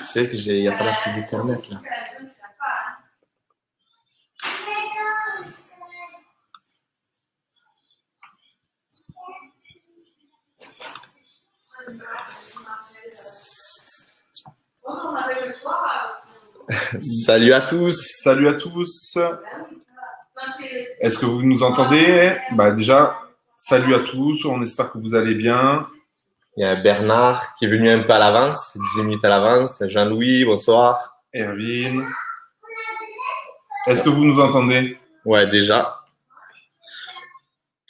C'est vrai qu'il n'y a pas la prise Ethernet là. Salut à tous. Salut à tous. Est-ce que vous nous entendez? Déjà, salut à tous. On espère que vous allez bien. Il y a Bernard qui est venu un peu à l'avance, 10 minutes à l'avance. Jean-Louis, bonsoir. Erwin. Est-ce que vous nous entendez? Ouais, déjà.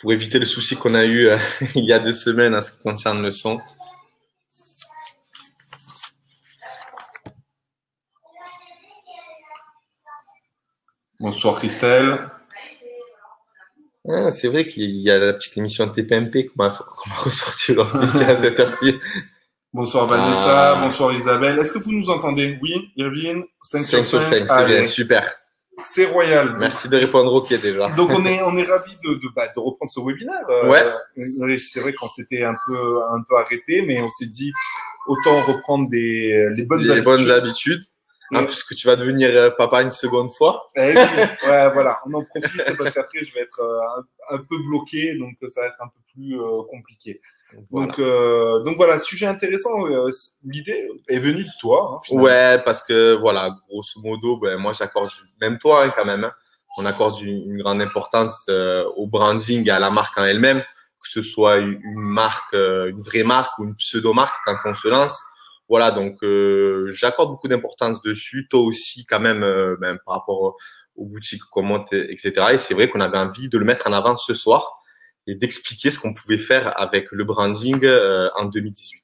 Pour éviter le souci qu'on a eu il y a 2 semaines en ce qui concerne le son. Bonsoir Christelle. Ah, c'est vrai qu'il y a la petite émission de TPMP qu'on m'a ressorti aujourd'hui à cette heure-ci. Bonsoir Vanessa, bonsoir Isabelle. Est-ce que vous nous entendez? Oui, Erwin, 5 sur 5, c'est bien, super. C'est royal. Merci de répondre OK déjà. Donc on est ravis de reprendre ce webinaire. Ouais. C'est vrai qu'on s'était un peu arrêté, mais on s'est dit autant reprendre les bonnes habitudes. Hein, puisque tu vas devenir papa une seconde fois. Eh oui, ouais, voilà, on en profite parce qu'après je vais être un peu bloqué, donc ça va être un peu plus compliqué. Voilà. Donc voilà, sujet intéressant. L'idée est venue de toi. Hein, ouais, parce que voilà, grosso modo, moi j'accorde, même toi quand même, hein, on accorde une grande importance au branding et à la marque en elle-même, que ce soit une marque, une vraie marque ou une pseudo-marque quand on se lance. Voilà, donc j'accorde beaucoup d'importance dessus. Toi aussi, quand même, par rapport aux boutiques qu'on monte, etc. Et c'est vrai qu'on avait envie de le mettre en avant ce soir et d'expliquer ce qu'on pouvait faire avec le branding en 2018.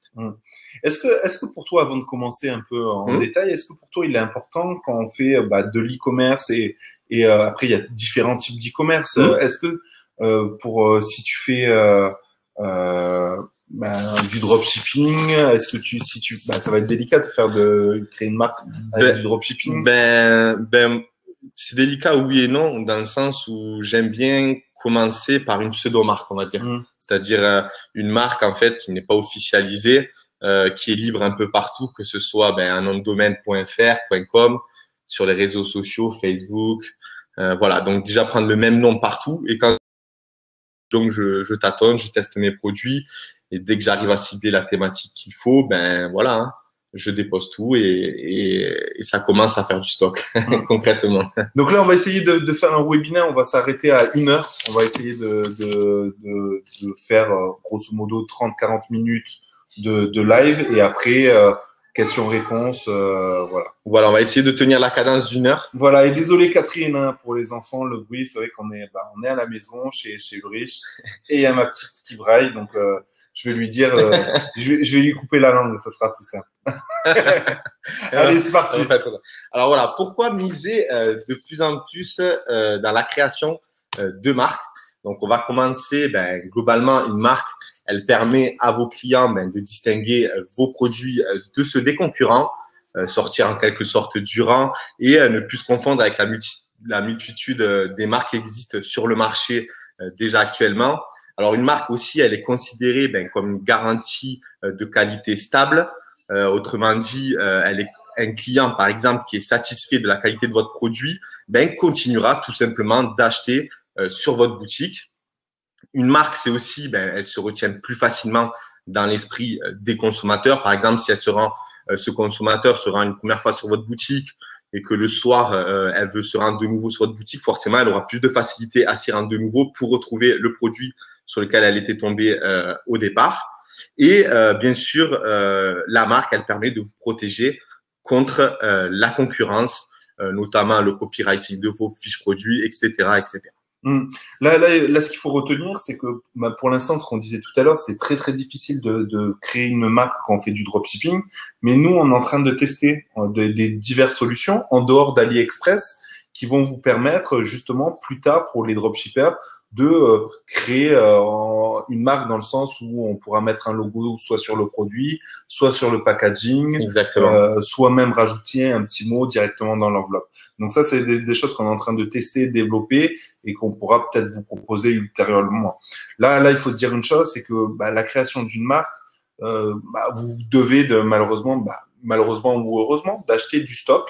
Est-ce que pour toi, avant de commencer un peu en détail, est-ce que pour toi il est important quand on fait de l'e-commerce et après il y a différents types d'e-commerce. Est-ce que si tu fais du dropshipping, est-ce que ça va être délicat de créer une marque avec du dropshipping? C'est délicat, oui et non, dans le sens où j'aime bien commencer par une pseudo-marque, on va dire. C'est-à-dire une marque, en fait, qui n'est pas officialisée, qui est libre un peu partout, que ce soit un nom de domaine .fr, .com, sur les réseaux sociaux, Facebook. Voilà, donc déjà prendre le même nom partout. Et quand donc je tâtonne, je teste mes produits. Et dès que j'arrive à cibler la thématique qu'il faut, voilà, hein, je dépose tout et ça commence à faire du stock, concrètement. Donc là, on va essayer de faire un webinaire. On va s'arrêter à 1 heure. On va essayer de faire grosso modo 30-40 minutes de live et après questions-réponses. Voilà, on va essayer de tenir la cadence d'1 heure. Voilà, et désolé Catherine hein, pour les enfants, le bruit, c'est vrai qu'on est à la maison chez Ulrich et il y a ma petite qui braille, donc je vais lui dire, je vais lui couper la langue, ça sera plus simple. Allez, c'est parti. Alors voilà, pourquoi miser de plus en plus dans la création de marques? Donc on va commencer globalement une marque. Elle permet à vos clients de distinguer vos produits de ceux des concurrents, sortir en quelque sorte du rang et ne plus se confondre avec la multitude des marques qui existent sur le marché déjà actuellement. Alors une marque aussi, elle est considérée comme une garantie de qualité stable. Autrement dit, un client par exemple qui est satisfait de la qualité de votre produit, continuera tout simplement d'acheter sur votre boutique. Une marque, c'est aussi, elle se retient plus facilement dans l'esprit des consommateurs. Par exemple, si ce consommateur se rend une première fois sur votre boutique et que le soir, elle veut se rendre de nouveau sur votre boutique, forcément, elle aura plus de facilité à s'y rendre de nouveau pour retrouver le produit sur lequel elle était tombée au départ. Et bien sûr, la marque, elle permet de vous protéger contre la concurrence, notamment le copywriting de vos fiches produits, etc., etc. Là, ce qu'il faut retenir, c'est que pour l'instant, ce qu'on disait tout à l'heure, c'est très très difficile de créer une marque quand on fait du dropshipping. Mais nous, on est en train de tester des diverses solutions en dehors d'AliExpress qui vont vous permettre justement plus tard pour les dropshippers de créer une marque dans le sens où on pourra mettre un logo soit sur le produit, soit sur le packaging, soit même rajouter un petit mot directement dans l'enveloppe. Donc ça, c'est des choses qu'on est en train de tester, développer et qu'on pourra peut-être vous proposer ultérieurement. Là, il faut se dire une chose, c'est que la création d'une marque, vous devez malheureusement malheureusement ou heureusement, d'acheter du stock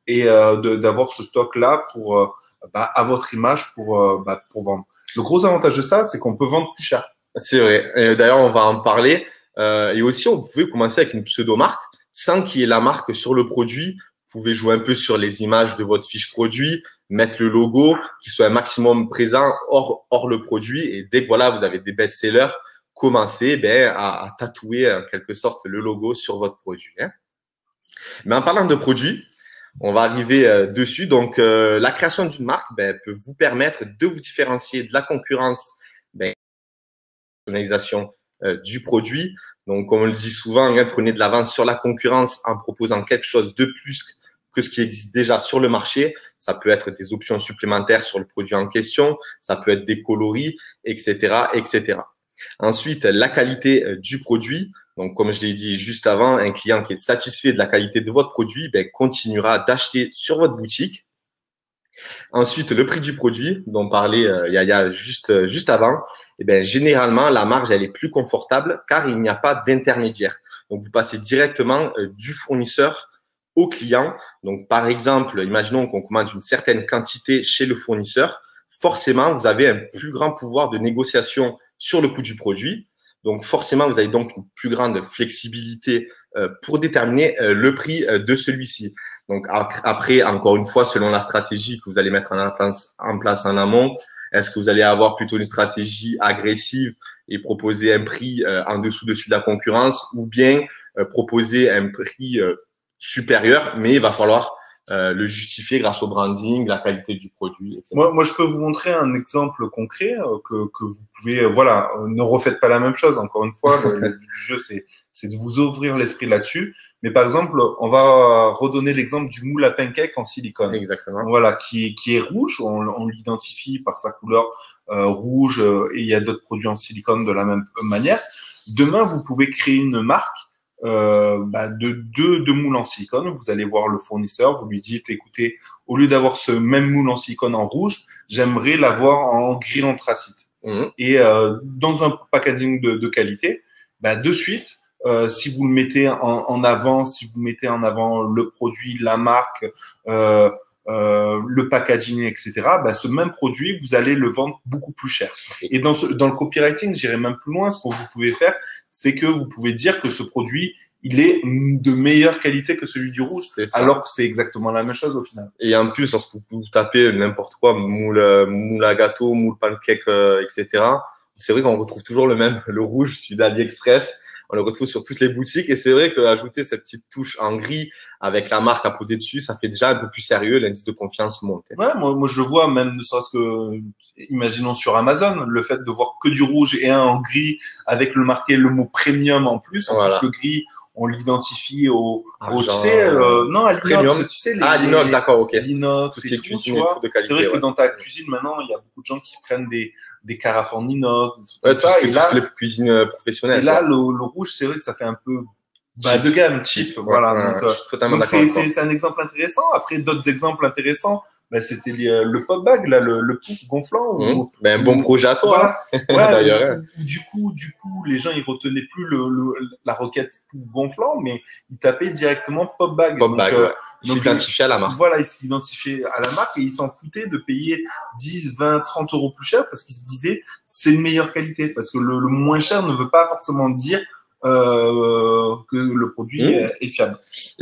et d'avoir ce stock-là pour à votre image pour vendre. Le gros avantage de ça, c'est qu'on peut vendre plus cher. C'est vrai. Et d'ailleurs, on va en parler. Et aussi, on pouvait commencer avec une pseudo-marque sans qu'il y ait la marque sur le produit. Vous pouvez jouer un peu sur les images de votre fiche produit, mettre le logo, qui soit un maximum présent hors le produit. Et dès que voilà, vous avez des best-sellers, commencez à tatouer en quelque sorte le logo sur votre produit. Hein. Mais en parlant de produits, on va arriver dessus. Donc, la création d'une marque peut vous permettre de vous différencier de la concurrence, personnalisation du produit. Donc, comme on le dit souvent, prenez de l'avance sur la concurrence en proposant quelque chose de plus que ce qui existe déjà sur le marché. Ça peut être des options supplémentaires sur le produit en question, ça peut être des coloris, etc., etc. Ensuite, la qualité du produit. Donc, comme je l'ai dit juste avant, un client qui est satisfait de la qualité de votre produit continuera d'acheter sur votre boutique. Ensuite, le prix du produit, dont parlait Yaya juste avant. Généralement, la marge, elle est plus confortable car il n'y a pas d'intermédiaire. Donc, vous passez directement du fournisseur au client. Donc, par exemple, imaginons qu'on commande une certaine quantité chez le fournisseur. Forcément, vous avez un plus grand pouvoir de négociation sur le coût du produit. Donc, forcément, vous avez donc une plus grande flexibilité pour déterminer le prix de celui-ci. Donc, après, encore une fois, selon la stratégie que vous allez mettre en place en amont, est-ce que vous allez avoir plutôt une stratégie agressive et proposer un prix en dessous-dessus de la concurrence ou bien proposer un prix supérieur, mais il va falloir le justifier grâce au branding, la qualité du produit, etc. Moi, je peux vous montrer un exemple concret que vous pouvez, ne refaites pas la même chose. Encore une fois, le but du jeu, c'est de vous ouvrir l'esprit là-dessus. Mais par exemple, on va redonner l'exemple du moule à pancake en silicone. Exactement. Voilà, qui est rouge. On l'identifie par sa couleur rouge et il y a d'autres produits en silicone de la même manière. Demain, vous pouvez créer une marque de moules en silicone. Vous allez voir le fournisseur, vous lui dites, écoutez, au lieu d'avoir ce même moule en silicone en rouge, j'aimerais l'avoir en gris anthracite. Et dans un packaging de qualité, de suite, si vous le mettez en avant, si vous mettez en avant le produit, la marque, le packaging, etc., ce même produit, vous allez le vendre beaucoup plus cher. Et dans le copywriting, j'irai même plus loin. Ce que vous pouvez faire, c'est que vous pouvez dire que ce produit, il est de meilleure qualité que celui du rouge, alors que c'est exactement la même chose au final. Et en plus, lorsque vous tapez n'importe quoi, moule à gâteau, moule pancake, etc., c'est vrai qu'on retrouve toujours le même, le rouge, celui d'AliExpress. On le retrouve sur toutes les boutiques et c'est vrai qu'ajouter cette petite touche en gris avec la marque à poser dessus, ça fait déjà un peu plus sérieux, l'indice de confiance monte. Ouais, moi je le vois même, ne serait-ce que, imaginons sur Amazon, le fait de voir que du rouge et un en gris avec le marqué le mot premium en plus. En plus, le gris, on l'identifie au tu sais, non, à l'inox, tu sais. L'inox, d'accord, ok. L'inox, tout ce qui est tout, cuisine, tu vois. de C'est vrai que dans ta cuisine, maintenant, il y a beaucoup de gens qui prennent des carafes en inox, tout ça. Et là, les cuisines professionnelles. Et là, le rouge, c'est vrai que ça fait un peu de gamme, cheap. Voilà. Donc c'est un exemple intéressant. Après, d'autres exemples intéressants, c'était le pop bag, là, le pouf gonflant. Un bon projet à toi. Voilà. D'ailleurs. Du coup, les gens, ils retenaient plus la requête pouf gonflant, mais ils tapaient directement pop bag. Pop bag, Ils s'identifiaient à la marque. Voilà, ils s'identifiaient à la marque et ils s'en foutaient de payer 10, 20, 30 euros plus cher parce qu'ils se disaient c'est une meilleure qualité. Parce que le moins cher ne veut pas forcément dire que le produit est fiable.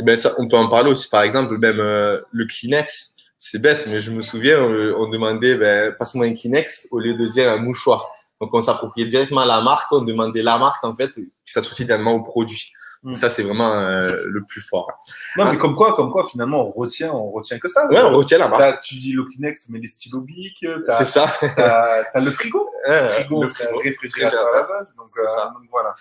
Et ça, on peut en parler aussi, par exemple, même le Kleenex. C'est bête, mais je me souviens, on demandait, passe-moi un Kleenex au lieu de dire un mouchoir. Donc, on s'appropriait directement la marque, on demandait la marque, en fait, qui s'associe également au produit. Ça, c'est vraiment le plus fort. Non, mais comme quoi, finalement, on retient que ça. Ouais, on retient la marque. Tu dis le Kleenex, mais les stylos bics. C'est ça. T'as le frigo. Le c'est un réfrigérateur à la base. Donc voilà.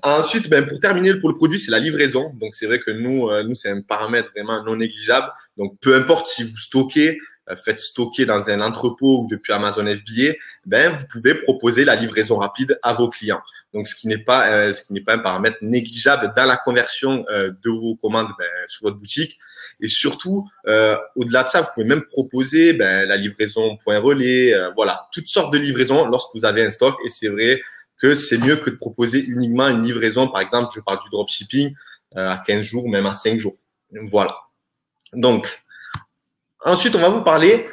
Ensuite, pour terminer, pour le produit, c'est la livraison. Donc, c'est vrai que nous, c'est un paramètre vraiment non négligeable. Donc, peu importe si vous stockez, faites stocker dans un entrepôt ou depuis Amazon FBA, vous pouvez proposer la livraison rapide à vos clients. Donc, ce qui n'est pas un paramètre négligeable dans la conversion de vos commandes sur votre boutique. Et surtout, au-delà de ça, vous pouvez même proposer la livraison point relais, voilà, toutes sortes de livraisons lorsque vous avez un stock. Et c'est vrai que c'est mieux que de proposer uniquement une livraison. Par exemple, je parle du dropshipping. à 15 jours, même à 5 jours. Voilà. Donc, ensuite, on va vous parler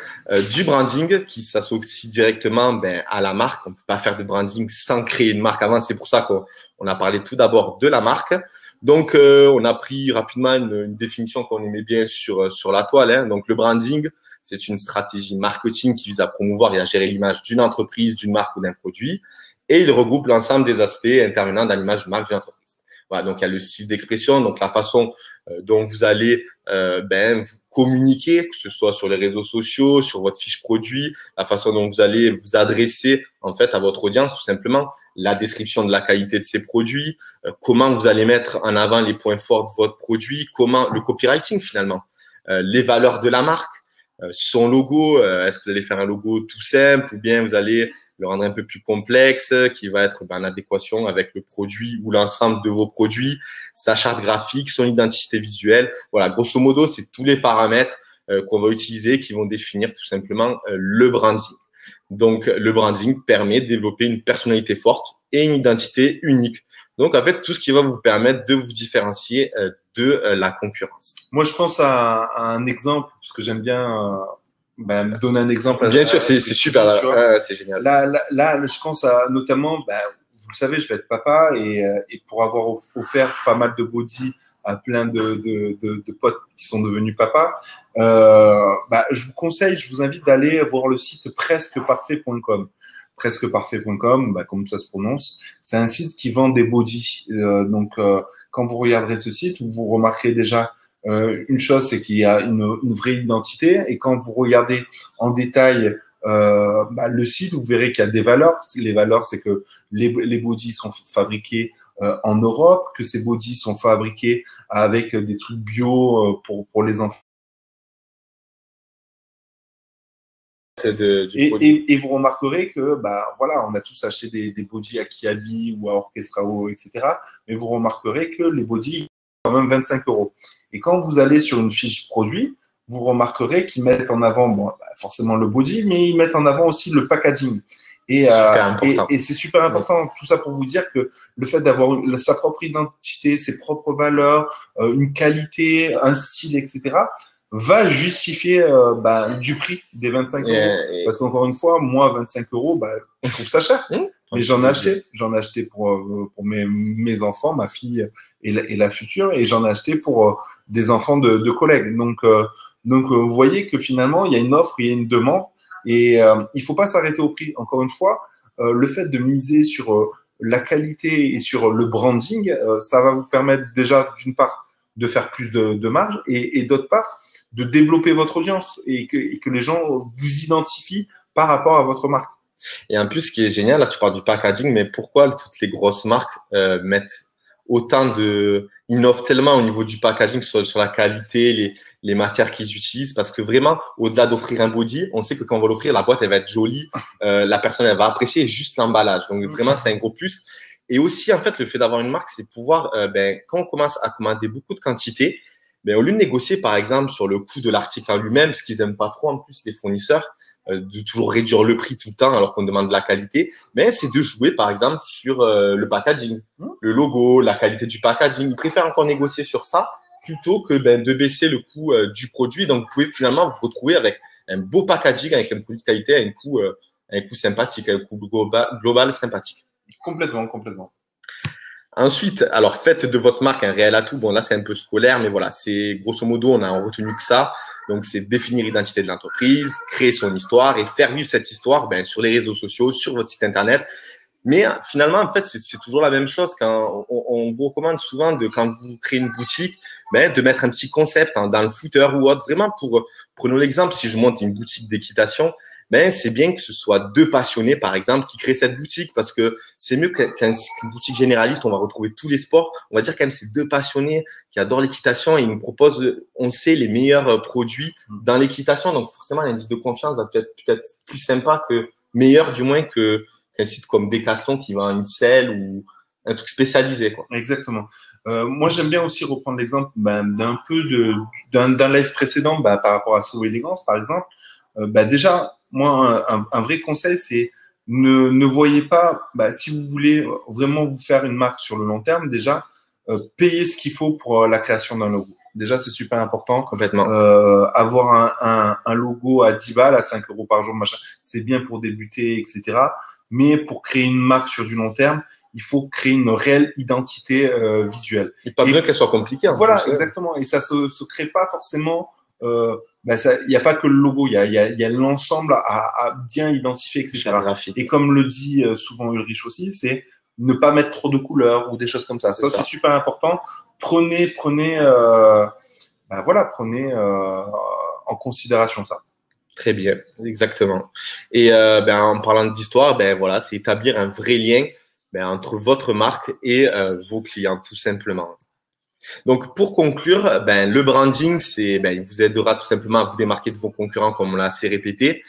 du branding qui s'associe directement à la marque. On ne peut pas faire de branding sans créer une marque avant. C'est pour ça qu'on a parlé tout d'abord de la marque. Donc, on a pris rapidement une définition qu'on aimait bien sur la toile. Hein. Donc, le branding, c'est une stratégie marketing qui vise à promouvoir et à gérer l'image d'une entreprise, d'une marque ou d'un produit. Et il regroupe l'ensemble des aspects intervenant dans l'image de marque d'une entreprise. Voilà, donc il y a le style d'expression, donc la façon dont vous allez vous communiquer, que ce soit sur les réseaux sociaux, sur votre fiche produit, la façon dont vous allez vous adresser en fait à votre audience, tout simplement, la description de la qualité de ces produits, comment vous allez mettre en avant les points forts de votre produit, comment le copywriting finalement, les valeurs de la marque, son logo, est-ce que vous allez faire un logo tout simple ou bien vous allez le rendre un peu plus complexe, qui va être en adéquation avec le produit ou l'ensemble de vos produits, sa charte graphique, son identité visuelle. Voilà, grosso modo, c'est tous les paramètres qu'on va utiliser qui vont définir tout simplement le branding. Donc, le branding permet de développer une personnalité forte et une identité unique. Donc, en fait, tout ce qui va vous permettre de vous différencier de la concurrence. Moi, je pense à un exemple, parce que j'aime bien donner un exemple. Bien sûr, c'est super, là, c'est génial. Là, je pense à notamment, vous le savez, je vais être papa et pour avoir offert pas mal de body à plein de potes qui sont devenus papas, je vous conseille, je vous invite d'aller voir le site presqueparfait.com. Presqueparfait.com, comme ça se prononce, c'est un site qui vend des body. Quand vous regarderez ce site, vous remarquerez déjà une chose, c'est qu'il y a une vraie identité. Et quand vous regardez en détail le site, vous verrez qu'il y a des valeurs. Les valeurs, c'est que les bodys sont fabriqués en Europe, que ces bodys sont fabriqués avec des trucs bio pour les enfants. Et vous remarquerez que on a tous acheté des bodys à Kiabi ou à Orchestrao, etc. Mais vous remarquerez que les bodys quand même 25 €. Et quand vous allez sur une fiche produit, vous remarquerez qu'ils mettent en avant forcément le body, mais ils mettent en avant aussi le packaging. Et c'est super important. Tout ça pour vous dire que le fait d'avoir sa propre identité, ses propres valeurs, une qualité, un style, etc., va justifier du prix des 25 €. Parce qu'encore une fois, moi, 25 €, je trouve ça cher. Mais j'en ai acheté. J'en ai acheté pour mes enfants, ma fille et la future, et j'en ai acheté pour des enfants de collègues. Donc, vous voyez que finalement, il y a une offre, il y a une demande, et il faut pas s'arrêter au prix. Encore une fois, le fait de miser sur la qualité et sur le branding, ça va vous permettre déjà, d'une part, de faire plus de marge, et d'autre part, de développer votre audience et que les gens vous identifient par rapport à votre marque. Et en plus, ce qui est génial, là, tu parles du packaging, mais pourquoi toutes les grosses marques mettent autant innovent tellement au niveau du packaging sur la qualité, les matières qu'ils utilisent? Parce que vraiment, au-delà d'offrir un body, on sait que quand on va l'offrir, la boîte, elle va être jolie, la personne, elle va apprécier juste l'emballage. Donc vraiment, c'est un gros plus. Et aussi, en fait, le fait d'avoir une marque, c'est pouvoir, quand on commence à commander beaucoup de quantité, au lieu de négocier, par exemple, sur le coût de l'article en lui-même, ce qu'ils aiment pas trop, en plus, les fournisseurs, de toujours réduire le prix tout le temps alors qu'on demande de la qualité, c'est de jouer, par exemple, sur le packaging, le logo, la qualité du packaging. Ils préfèrent encore négocier sur ça plutôt que de baisser le coût du produit. Donc, vous pouvez finalement vous retrouver avec un beau packaging, avec un produit de qualité, à un coût sympathique, à un coût global sympathique. Complètement. Ensuite, alors faites de votre marque un réel atout. Bon, là, c'est un peu scolaire, mais voilà, c'est grosso modo, on a retenu que ça. Donc, c'est définir l'identité de l'entreprise, créer son histoire et faire vivre cette histoire sur les réseaux sociaux, sur votre site internet. Mais finalement, en fait, c'est toujours la même chose. Quand on vous recommande souvent quand vous créez une boutique, de mettre un petit concept dans le footer ou autre. Vraiment, prenons l'exemple, si je monte une boutique d'équitation, c'est bien que ce soit deux passionnés, par exemple, qui créent cette boutique, parce que c'est mieux qu'une boutique généraliste où on va retrouver tous les sports. On va dire quand même c'est deux passionnés qui adorent l'équitation et ils nous proposent, on sait, les meilleurs produits dans l'équitation. Donc forcément, l'indice de confiance va peut-être plus sympa meilleur du moins qu'un site comme Decathlon qui vend une selle ou un truc spécialisé, quoi. Exactement. Moi, j'aime bien aussi reprendre l'exemple d'un live précédent par rapport à Slow Elegance, par exemple. Déjà, moi, un vrai conseil, c'est ne voyez pas, si vous voulez vraiment vous faire une marque sur le long terme, déjà, payer ce qu'il faut pour la création d'un logo. Déjà, c'est super important. Complètement. Avoir un logo à 10 balles, à 5 euros par jour, machin, c'est bien pour débuter, etc. Mais pour créer une marque sur du long terme, il faut créer une réelle identité visuelle. Il pas besoin qu'elle soit compliquée. Voilà, exactement. Et ça se crée pas forcément. Il n'y a pas que le logo, il y a l'ensemble à bien identifier, etc. Et comme le dit souvent Ulrich aussi, c'est ne pas mettre trop de couleurs ou des choses comme ça. Ça, c'est super important. Prenez en considération ça. Très bien, exactement. Et en parlant d'histoire, voilà, c'est établir un vrai lien entre votre marque et vos clients, tout simplement. Donc, pour conclure, le branding, il vous aidera tout simplement à vous démarquer de vos concurrents, comme on l'a assez répété,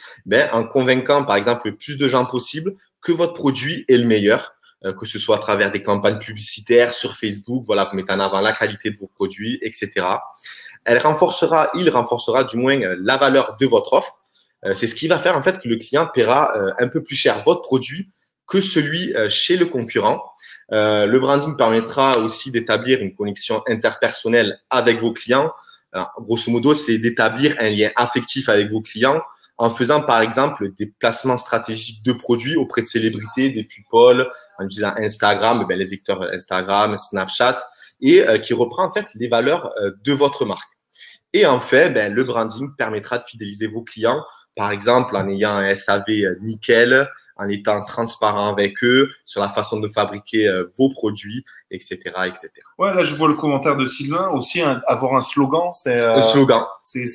en convainquant, par exemple, le plus de gens possible que votre produit est le meilleur, que ce soit à travers des campagnes publicitaires sur Facebook. Voilà, vous mettez en avant la qualité de vos produits, etc. Il renforcera du moins la valeur de votre offre. C'est ce qui va faire en fait que le client paiera un peu plus cher votre produit que celui chez le concurrent. Le branding permettra aussi d'établir une connexion interpersonnelle avec vos clients. Alors, grosso modo, c'est d'établir un lien affectif avec vos clients en faisant, par exemple, des placements stratégiques de produits auprès de célébrités, des people, en utilisant Instagram, les vecteurs Instagram, Snapchat, et qui reprend en fait les valeurs de votre marque. Et en fait, le branding permettra de fidéliser vos clients, par exemple en ayant un SAV nickel, en étant transparent avec eux sur la façon de fabriquer vos produits, etc., etc. Ouais, là, je vois le commentaire de Sylvain aussi, avoir un slogan, un slogan. C'est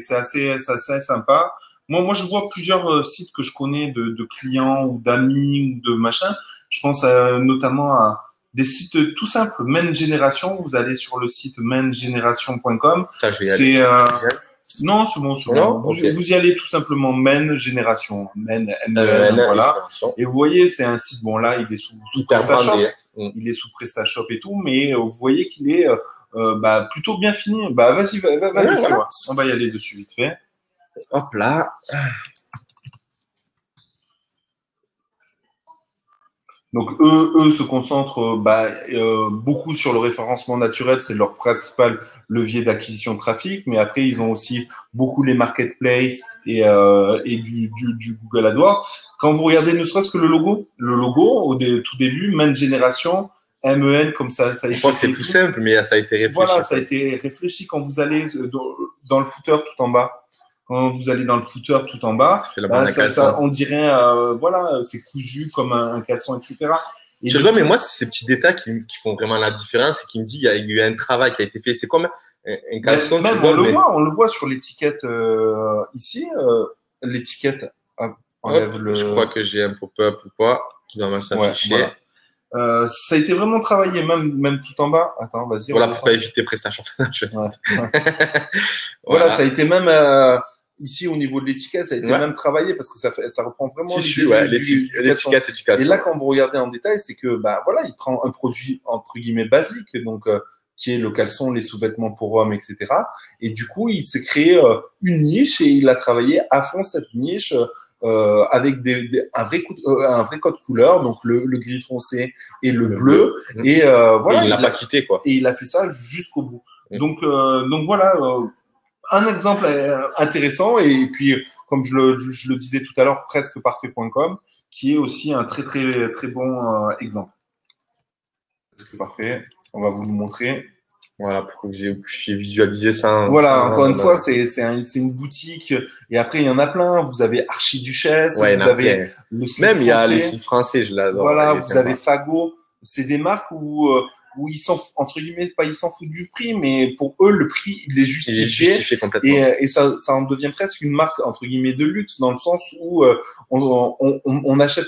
assez sympa. Moi, je vois plusieurs sites que je connais de clients ou d'amis ou de machin. Je pense notamment à des sites tout simples, Men Génération. Vous allez sur le site mengeneration.com. C'est non, c'est bon. Okay. Vous y allez tout simplement Men Génération, Men, voilà. Et vous voyez, c'est un site. Bon là, il est sous PrestaShop. Il est sous PrestaShop et tout, mais vous voyez qu'il est plutôt bien fini. Vas-y, va dessus. Voilà. On va y aller dessus vite fait. Hop là. Donc eux se concentrent beaucoup sur le référencement naturel, c'est leur principal levier d'acquisition de trafic. Mais après ils ont aussi beaucoup les marketplaces et du Google AdWords. Quand vous regardez ne serait-ce que le logo au tout début, Men Génération, MEN comme ça. Je crois que c'est tout simple, mais ça a été réfléchi. Voilà, ça a été réfléchi quand vous allez dans le footer tout en bas. Quand vous allez dans le footer tout en bas, on dirait, c'est cousu comme un caleçon, etc. Et tu vois, mais moi, c'est ces petits détails qui font vraiment la différence et qui me dit qu'il y a eu un travail qui a été fait. C'est comme un caleçon. Même on le voit sur l'étiquette ici. L'étiquette. Je crois que j'ai un pop-up ou pas qui va mal s'afficher. Ouais, voilà. Ça a été vraiment travaillé, même tout en bas. Attends, vas-y. Voilà, pour pas éviter PrestaShop. Voilà, ça a été même ici au niveau de l'étiquette, ça a été même travaillé parce que ça reprend vraiment l'étiquette éducation. Et là, quand vous regardez en détail, c'est que il prend un produit entre guillemets basique, donc qui est le caleçon, les sous-vêtements pour hommes, etc. Et du coup, il s'est créé une niche et il a travaillé à fond cette niche. Avec un vrai code couleur, donc le gris foncé et le bleu. Et voilà. Il l'a pas quitté, quoi. Et il a fait ça jusqu'au bout. Donc voilà, un exemple intéressant. Et puis, comme je le disais tout à l'heure, presqueparfait.com, qui est aussi un très, très, très bon exemple. Presque parfait. On va vous le montrer. Voilà, pour que vous puissiez visualiser ça. Voilà, encore une fois, c'est une boutique. Et après, il y en a plein. Vous avez Archiduchesse, vous avez le site même il y a le site français, je l'adore. Voilà, vous avez Fago. C'est des marques où ils s'en entre guillemets pas ils s'en foutent du prix, mais pour eux le prix il est justifié complètement. Et ça en devient presque une marque entre guillemets de luxe dans le sens où on achète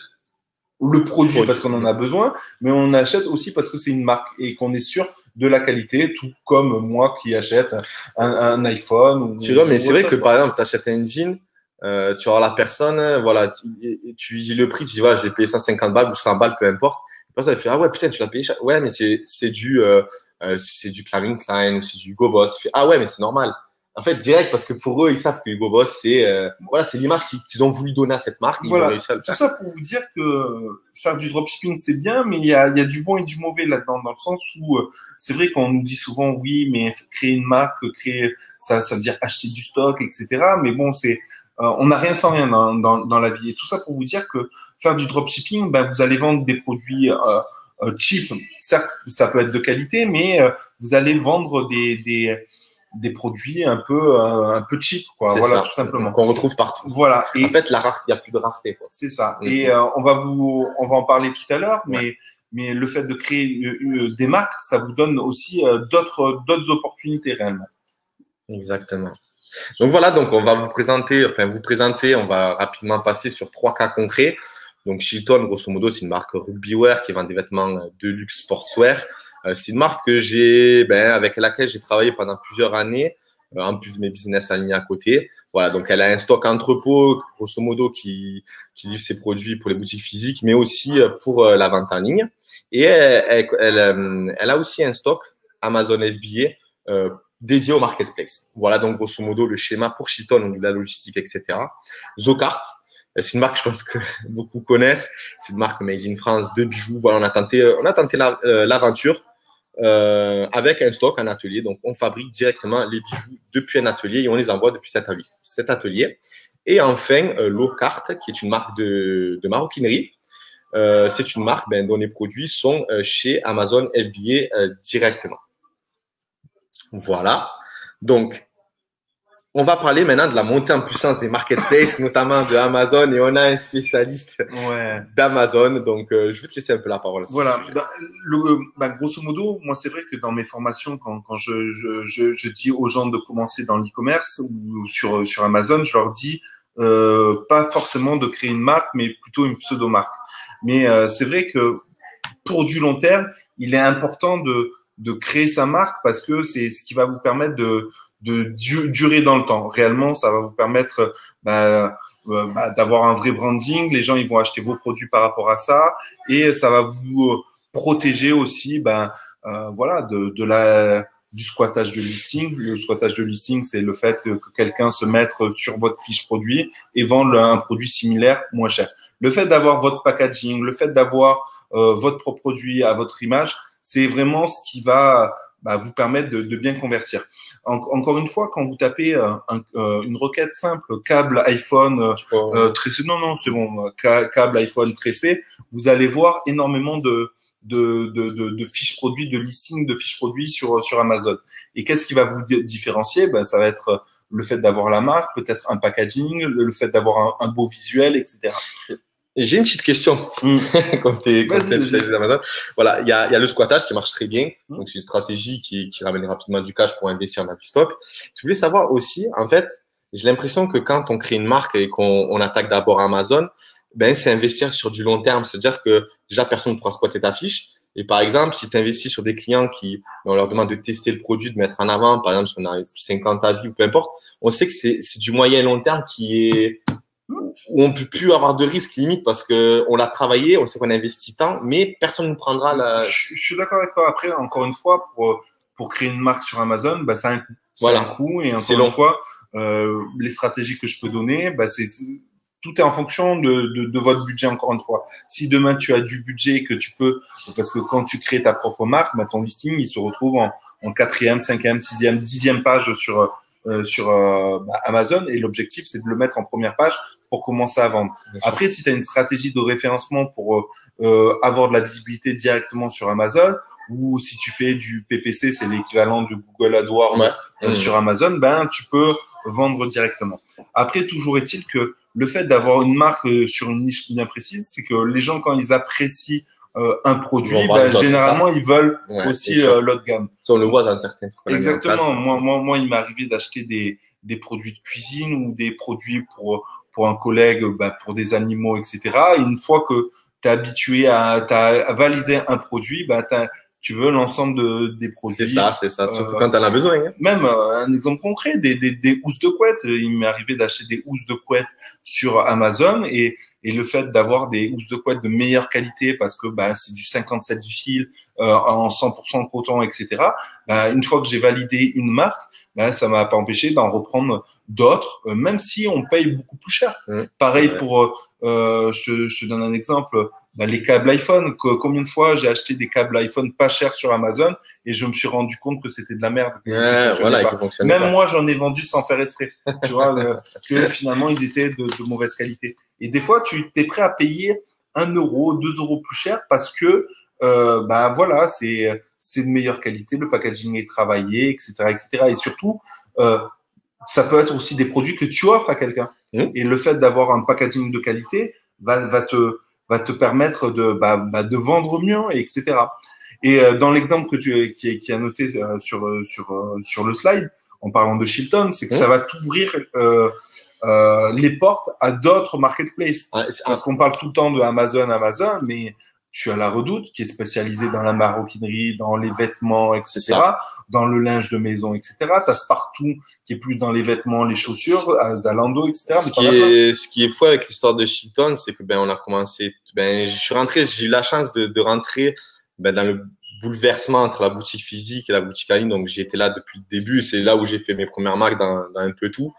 le produit parce qu'on en a besoin, mais on achète aussi parce que c'est une marque et qu'on est sûr de la qualité, tout comme moi qui achète un iPhone. Tu vois, mais c'est vrai que par exemple, tu achètes un jean, tu vas voir la personne, voilà, tu dis le prix, tu dis voilà, je l'ai payé 150 balles ou 100 balles, peu importe. La personne elle fait ah ouais putain tu l'as payé cher. Ouais mais c'est du Calvin Klein ou c'est du Go Boss. Il fait ah ouais mais c'est normal. En fait, direct, parce que pour eux, ils savent que Hugo Boss, voilà, c'est l'image qu'ils ont voulu donner à cette marque. Ils ont réussi à le Tout faire. ça pour vous dire que faire du dropshipping, c'est bien, mais il y a du bon et du mauvais là-dedans, dans le sens où c'est vrai qu'on nous dit souvent, oui, mais créer une marque, ça veut dire acheter du stock, etc. Mais bon, on n'a rien sans rien dans la vie. Et tout ça pour vous dire que faire du dropshipping, ben, vous allez vendre des produits cheap. Certes, ça peut être de qualité, mais vous allez vendre des produits un peu cheap, quoi. C'est Voilà, ça. tout simplement. Qu'on retrouve partout. Voilà. Et en fait, il n'y a plus de rareté, quoi. c'est ça. Mm. Et on va en parler tout à l'heure, Ouais. mais le fait de créer des marques, ça vous donne aussi d'autres opportunités réellement. Exactement. Donc voilà, donc on va vous présenter, on va rapidement passer sur 3 cas concrets. Donc Chilton, grosso modo, c'est une marque rugbywear qui vend des vêtements de luxe sportswear. C'est une marque avec laquelle j'ai travaillé pendant plusieurs années, en plus de mes business alignés à côté. Voilà, donc elle a un stock entrepôt, grosso modo, qui livre ses produits pour les boutiques physiques, mais aussi pour la vente en ligne. Et elle a aussi un stock Amazon FBA dédié au marketplace. Voilà donc grosso modo le schéma pour Chilton, donc de la logistique, etc. Zocart, c'est une marque, je pense que beaucoup connaissent. C'est une marque made in France de bijoux. Voilà, on a tenté l'aventure avec un stock en atelier. Donc, on fabrique directement les bijoux depuis un atelier et on les envoie depuis cet atelier. Et enfin, Locart, qui est une marque de maroquinerie. C'est une marque dont les produits sont chez Amazon FBA directement. Voilà. Donc, on va parler maintenant de la montée en puissance des marketplaces, notamment de Amazon, et on a un spécialiste d'Amazon. Donc, je vais te laisser un peu la parole. Voilà. Grosso modo, moi, c'est vrai que dans mes formations, quand je dis aux gens de commencer dans l'e-commerce ou sur Amazon, je leur dis pas forcément de créer une marque, mais plutôt une pseudo-marque. Mais c'est vrai que pour du long terme, il est important de créer sa marque parce que c'est ce qui va vous permettre de durer dans le temps. Réellement, ça va vous permettre d'avoir un vrai branding. Les gens, ils vont acheter vos produits par rapport à ça et ça va vous protéger aussi du squattage de listing. Le squattage de listing, c'est le fait que quelqu'un se mette sur votre fiche produit et vende un produit similaire moins cher. Le fait d'avoir votre packaging, le fait d'avoir votre propre produit à votre image, c'est vraiment ce qui va vous permettre de bien convertir. Encore une fois, quand vous tapez une requête simple, câble iPhone tressé, non, c'est bon, câble iPhone tressé, vous allez voir énormément de fiches produits, de listing de fiches produits sur Amazon. Et qu'est-ce qui va vous différencier? Ça va être le fait d'avoir la marque, peut-être un packaging, le fait d'avoir un beau visuel, etc. J'ai une petite question. Comme tu es spécialisé d'Amazon. Voilà, il y a le squattage qui marche très bien. Donc, c'est une stratégie qui ramène rapidement du cash pour investir dans du stock. Je voulais savoir aussi, en fait, j'ai l'impression que quand on crée une marque et qu'on attaque d'abord Amazon, c'est investir sur du long terme. C'est-à-dire que déjà, personne ne pourra squatter ta fiche. Et par exemple, si tu investis sur des clients on leur demande de tester le produit, de mettre en avant, par exemple, si on a 50 avis ou peu importe, on sait que c'est du moyen et long terme où on peut plus avoir de risque limite parce que on l'a travaillé, on sait qu'on a investi tant, mais personne ne prendra la. Je suis d'accord avec toi. Après, encore une fois, pour créer une marque sur Amazon, ça a un coût. Voilà. Un coût et encore une fois, les stratégies que je peux donner, tout est en fonction de votre budget. Encore une fois, si demain tu as du budget que tu peux, parce que quand tu crées ta propre marque, ton listing il se retrouve en 4e, 5e, 6e, 10e page sur Amazon et l'objectif c'est de le mettre en première page pour commencer à vendre. Après, si tu as une stratégie de référencement pour avoir de la visibilité directement sur Amazon ou si tu fais du PPC, c'est l'équivalent de Google AdWords sur Amazon, tu peux vendre directement. Après, toujours est-il que le fait d'avoir une marque sur une niche bien précise, c'est que les gens, quand ils apprécient un produit, généralement, ils veulent aussi l'autre gamme. Ça, on le voit dans certains trucs. Exactement. Moi, il m'est arrivé d'acheter des produits de cuisine ou des produits pour un collègue, pour des animaux, etc. Et une fois que tu es habitué t'as validé un produit, tu veux l'ensemble des produits. C'est ça. Surtout quand tu en as besoin. Même un exemple concret, des housses de couette. Il m'est arrivé d'acheter des housses de couette sur Amazon et le fait d'avoir des housses de couette de meilleure qualité parce que c'est du 57 fil en 100% coton, etc. Une fois que j'ai validé une marque, ben, ça m'a pas empêché d'en reprendre d'autres, même si on paye beaucoup plus cher. Pareil pour, je te donne un exemple, ben, les câbles iPhone. Combien de fois j'ai acheté des câbles iPhone pas chers sur Amazon et je me suis rendu compte que c'était de la merde. Voilà, Pas. Même moi, j'en ai vendu sans faire exprès. Tu vois, que finalement, ils étaient de mauvaise qualité. Et des fois, tu es prêt à payer 1 euro, 2 euros plus cher parce que, bah voilà, c'est de meilleure qualité, le packaging est travaillé, etc., etc. Et surtout, ça peut être aussi des produits que tu offres à quelqu'un. Et le fait d'avoir un packaging de qualité va te permettre de vendre mieux, etc. Et dans l'exemple qui a noté sur le slide, en parlant de Shilton, c'est que ça va t'ouvrir les portes à d'autres marketplaces. Parce qu'on parle tout le temps de Amazon, mais tu as la Redoute qui est spécialisée dans la maroquinerie, dans les vêtements, etc., dans le linge de maison, etc. Tu as Spartoo qui est plus dans les vêtements, les chaussures, Zalando, etc. Ce qui est fou avec l'histoire de Shilton, c'est que on a commencé, j'ai eu la chance de rentrer dans le bouleversement entre la boutique physique et la boutique en ligne. Donc j'ai été là depuis le début. C'est là où j'ai fait mes premières marques dans un peu tout.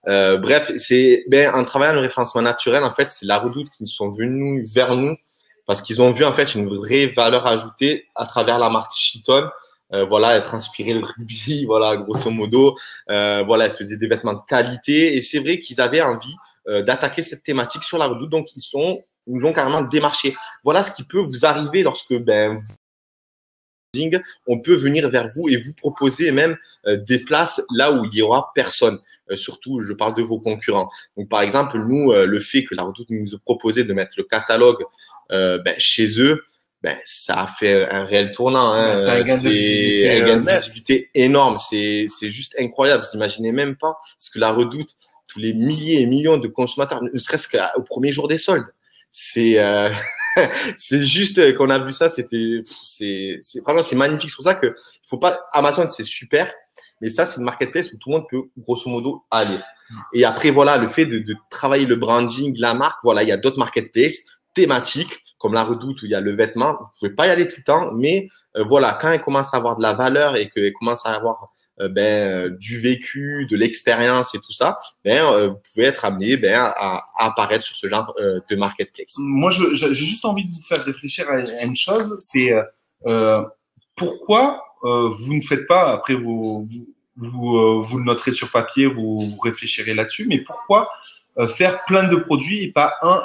Bref, c'est en travaillant le référencement naturel, en fait, c'est la Redoute qui sont venus vers nous parce qu'ils ont vu en fait une vraie valeur ajoutée à travers la marque Shilton. Voilà, être inspiré le rugby, voilà, grosso modo. Voilà, ils faisaient des vêtements de qualité et c'est vrai qu'ils avaient envie d'attaquer cette thématique sur la Redoute. Donc ils nous ont carrément démarché. Voilà ce qui peut vous arriver lorsque on peut venir vers vous et vous proposer même des places là où il y aura personne. Surtout, je parle de vos concurrents. Donc, par exemple, nous, le fait que la Redoute nous a proposé de mettre le catalogue chez eux, ça a fait un réel tournant. Hein. C'est un gain de visibilité énorme. C'est juste incroyable. Vous imaginez même pas ce que la Redoute, tous les milliers et millions de consommateurs, ne serait-ce qu'au premier jour des soldes. C'est c'est juste qu'on a vu ça, vraiment c'est magnifique. C'est pour ça que il faut pas Amazon, c'est super, mais ça c'est une marketplace où tout le monde peut grosso modo aller. Et après voilà, le fait de travailler le branding, la marque, voilà, il y a d'autres marketplaces thématiques comme la Redoute où il y a le vêtement, vous pouvez pas y aller tout le temps, mais voilà, quand elle commence à avoir de la valeur et qu'elle commence à avoir du vécu, de l'expérience et tout ça, vous pouvez être amené à apparaître sur ce genre de marketplace. Moi, j'ai juste envie de vous faire réfléchir à une chose, c'est pourquoi vous ne faites pas, après vous le noterez sur papier, vous réfléchirez là-dessus, mais pourquoi faire plein de produits et pas un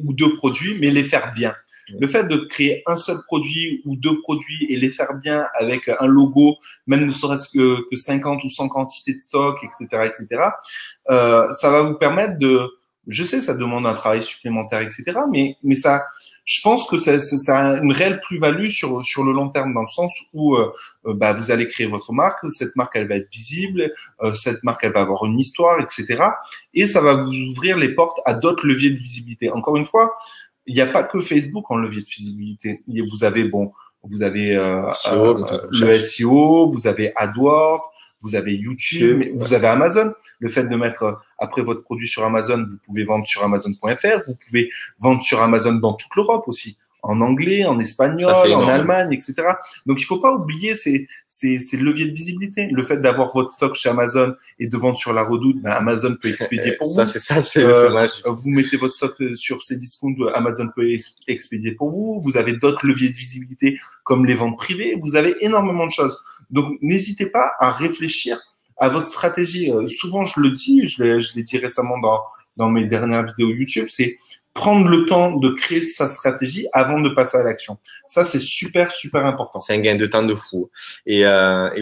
ou deux produits, mais les faire bien. Le fait de créer un seul produit ou deux produits et les faire bien avec un logo, même ne serait-ce que 50 ou 100 quantités de stock, etc., ça va vous permettre je sais, ça demande un travail supplémentaire, etc., mais ça, je pense que ça a une réelle plus-value sur le long terme, dans le sens où vous allez créer votre marque, cette marque elle va être visible, cette marque elle va avoir une histoire, etc., et ça va vous ouvrir les portes à d'autres leviers de visibilité. Encore une fois, il n'y a pas que Facebook en levier de visibilité. Vous avez le SEO, vous avez AdWords, vous avez YouTube, mais vous avez Amazon. Le fait de mettre après votre produit sur Amazon, vous pouvez vendre sur Amazon.fr, vous pouvez vendre sur Amazon dans toute l'Europe aussi, en anglais, en espagnol, en Allemagne, etc. Donc il faut pas oublier ces leviers de visibilité. Le fait d'avoir votre stock chez Amazon et de vendre sur la Redoute, Amazon peut expédier pour vous. C'est magique. Vous mettez votre stock sur ces discounts, Amazon peut expédier pour vous. Vous avez d'autres leviers de visibilité comme les ventes privées. Vous avez énormément de choses. Donc n'hésitez pas à réfléchir à votre stratégie. Souvent je le dis, je l'ai dit récemment dans mes dernières vidéos YouTube, c'est prendre le temps de créer sa stratégie avant de passer à l'action. Ça, c'est super, super important. C'est un gain de temps de fou. Et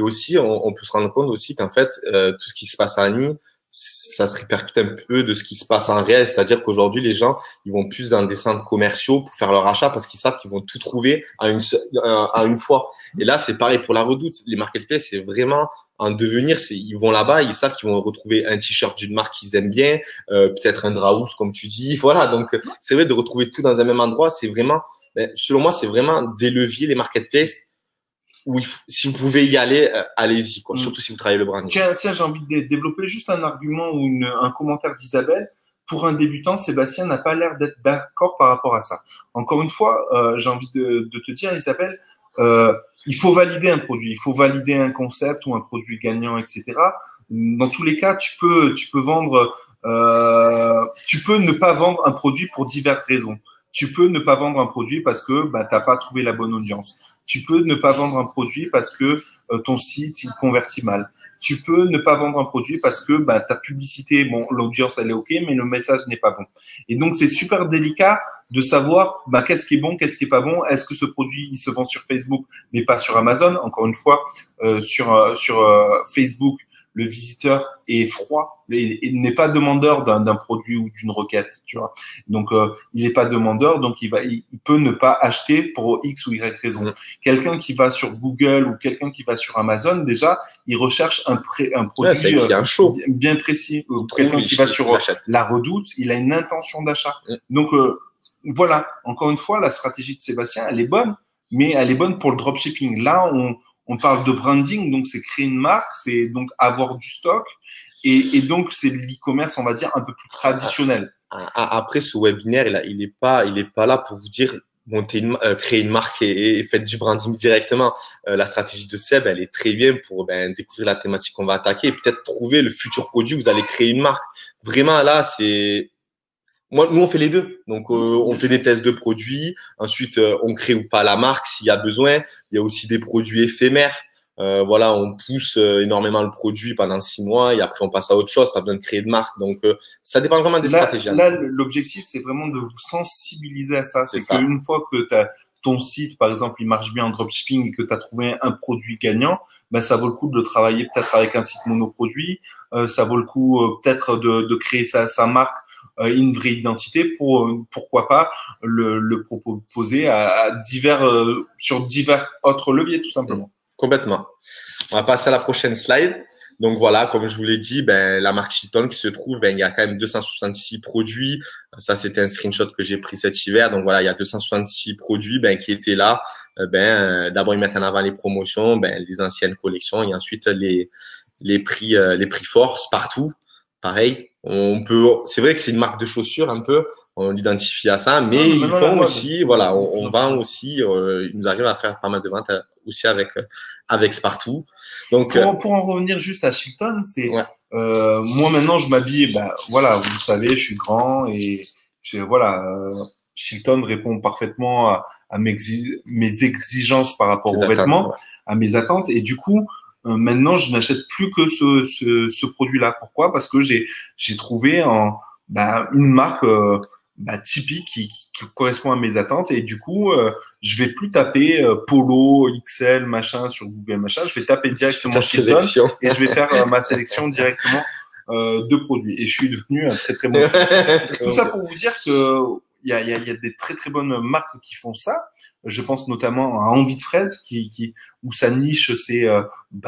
aussi, on peut se rendre compte aussi qu'en fait, tout ce qui se passe en ligne, ça se répercute un peu de ce qui se passe en réel. C'est-à-dire qu'aujourd'hui, les gens, ils vont plus dans des centres commerciaux pour faire leur achat parce qu'ils savent qu'ils vont tout trouver à une fois. Et là, c'est pareil pour la Redoute. Les marketplaces, c'est vraiment en devenir. Ils vont là-bas, ils savent qu'ils vont retrouver un t-shirt d'une marque qu'ils aiment bien, peut-être un Drahouse, comme tu dis. Voilà. Donc, c'est vrai de retrouver tout dans un même endroit. C'est vraiment, selon moi, c'est vraiment des leviers, les marketplaces. Si vous pouvez y aller, allez-y, quoi. Surtout si vous travaillez le branding. Tiens, j'ai envie de développer juste un argument ou un commentaire d'Isabelle. Pour un débutant, Sébastien n'a pas l'air d'être d'accord par rapport à ça. Encore une fois, j'ai envie de te dire, Isabelle, il faut valider un produit, il faut valider un concept ou un produit gagnant, etc. Dans tous les cas, tu peux vendre, tu peux ne pas vendre un produit pour diverses raisons. Tu peux ne pas vendre un produit parce que bah, t'as pas trouvé la bonne audience. Tu peux ne pas vendre un produit parce que ton site il convertit mal. Tu peux ne pas vendre un produit parce que bah, ta publicité, bon, l'audience elle est ok, mais le message n'est pas bon. Et donc c'est super délicat de savoir bah, qu'est-ce qui est bon, qu'est-ce qui est pas bon. Est-ce que ce produit il se vend sur Facebook mais pas sur Amazon? Encore une fois, sur Facebook, le visiteur est froid et n'est pas demandeur d'un produit ou d'une requête, tu vois. Donc il n'est pas demandeur, donc il peut ne pas acheter pour X ou Y raison. Quelqu'un qui va sur Google ou quelqu'un qui va sur Amazon, déjà, il recherche un produit bien précis. Quelqu'un qui va sur La Redoute, il a une intention d'achat. Donc voilà, encore une fois, la stratégie de Sébastien, elle est bonne, mais elle est bonne pour le dropshipping. Là, on parle de branding, donc c'est créer une marque, c'est donc avoir du stock, et donc c'est l'e-commerce, on va dire, un peu plus traditionnel. Après, ce webinaire, il est pas là pour vous dire créer une marque et faites du branding directement. La stratégie de Seb, elle est très bien pour découvrir la thématique qu'on va attaquer et peut-être trouver le futur produit. Vous allez créer une marque. Vraiment, là, nous, on fait les deux. Donc, on fait des tests de produits. Ensuite, on crée ou pas la marque s'il y a besoin. Il y a aussi des produits éphémères. Voilà, on pousse énormément le produit pendant 6 mois et après, on passe à autre chose. Pas besoin de créer de marque. Donc, ça dépend vraiment des stratégies. Là, l'objectif, c'est vraiment de vous sensibiliser à ça. C'est qu'une fois que ton site, par exemple, il marche bien en dropshipping et que tu as trouvé un produit gagnant, ben, ça vaut le coup de le travailler peut-être avec un site monoproduit. Ça vaut le coup peut-être de créer sa marque, une vraie identité pour pourquoi pas le proposer sur divers autres leviers tout simplement. Complètement. On va passer à la prochaine slide. Donc voilà, comme je vous l'ai dit, la marque Chilton qui se trouve, il y a quand même 266 produits. Ça, c'était un screenshot que j'ai pris cet hiver. Donc voilà, il y a 266 produits qui étaient là. D'abord, ils mettent en avant les promotions, les anciennes collections et ensuite les prix force partout. Pareil, c'est vrai que c'est une marque de chaussures un peu, on l'identifie à ça, mais ils font aussi, voilà, on vend aussi, ils nous arrivent à faire pas mal de ventes aussi avec Spartoo. Donc, pour en revenir juste à Chilton, c'est moi maintenant je m'habille, voilà, vous le savez, je suis grand et Chilton répond parfaitement à mes exigences par rapport aux vêtements, à mes attentes et du coup. Maintenant, je n'achète plus que ce produit-là. Pourquoi? Parce que j'ai trouvé une marque typique qui correspond à mes attentes et du coup, je vais plus taper Polo, XL, machin sur Google, machin. Je vais taper directement Chilton et je vais faire ma sélection directement de produits. Et je suis devenu un très très bon. Tout ça pour vous dire que il y a des très très bonnes marques qui font ça. Je pense notamment à Envie de fraise, où sa niche c'est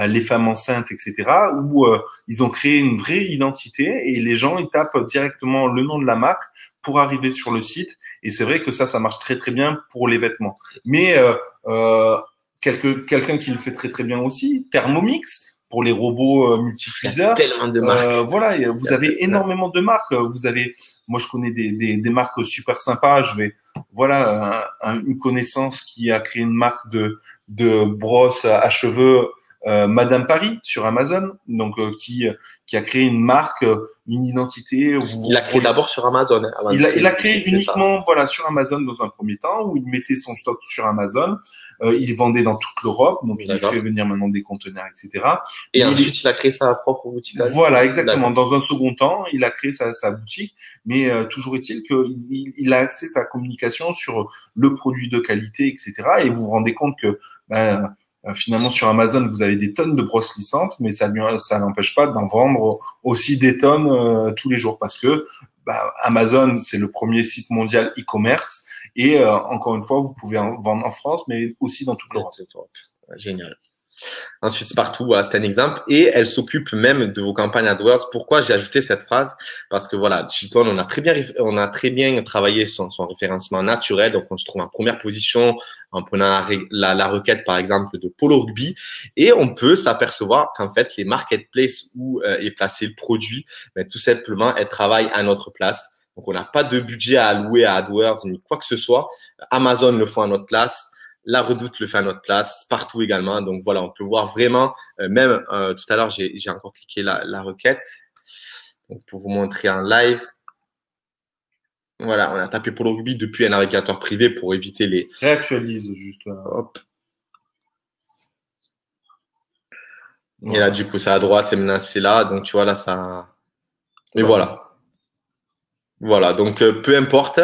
les femmes enceintes, etc. Où ils ont créé une vraie identité et les gens ils tapent directement le nom de la marque pour arriver sur le site. Et c'est vrai que ça marche très très bien pour les vêtements. Mais quelqu'un qui le fait très très bien aussi, Thermomix. Pour les robots multicuiseurs, tellement de marques. Voilà, vous avez énormément de marques. Moi je connais des marques super sympas. Une connaissance qui a créé une marque de brosse à cheveux, Madame Paris sur Amazon, donc qui a créé une marque, une identité. Il a créé d'abord sur Amazon. Il a créé uniquement sur Amazon dans un premier temps où il mettait son stock sur Amazon. Il vendait dans toute l'Europe, donc il fait venir maintenant des conteneurs, etc. Et ensuite, il a créé sa propre boutique. Voilà, exactement. Dans un second temps, il a créé sa boutique, mais toujours est-il qu'il a axé sa communication sur le produit de qualité, etc. Et vous vous rendez compte que finalement, sur Amazon, vous avez des tonnes de brosses lissantes, mais ça n'empêche pas d'en vendre aussi des tonnes tous les jours parce que Amazon, c'est le premier site mondial e-commerce et encore une fois, vous pouvez en vendre en France, mais aussi dans toute l'Europe. Génial. Ensuite, Spartoo, voilà, c'est un exemple. Et elle s'occupe même de vos campagnes AdWords. Pourquoi j'ai ajouté cette phrase? Parce que voilà, Chilton, on a très bien travaillé son référencement naturel. Donc, on se trouve en première position en prenant la requête, par exemple, de Polo Rugby. Et on peut s'apercevoir qu'en fait, les marketplaces où est placé le produit, tout simplement, elles travaillent à notre place. Donc, on n'a pas de budget à allouer à AdWords ni quoi que ce soit. Amazon le font à notre place. La Redoute le fait à notre place, partout également. Donc voilà, on peut voir vraiment, même tout à l'heure, j'ai encore cliqué la requête. Donc pour vous montrer en live. Voilà, on a tapé Polo Rugby depuis un navigateur privé pour éviter les… Réactualise juste. Hop. Et là, du coup, c'est à droite et maintenant c'est là. Donc tu vois, là, ça… Et voilà. Voilà, donc peu importe,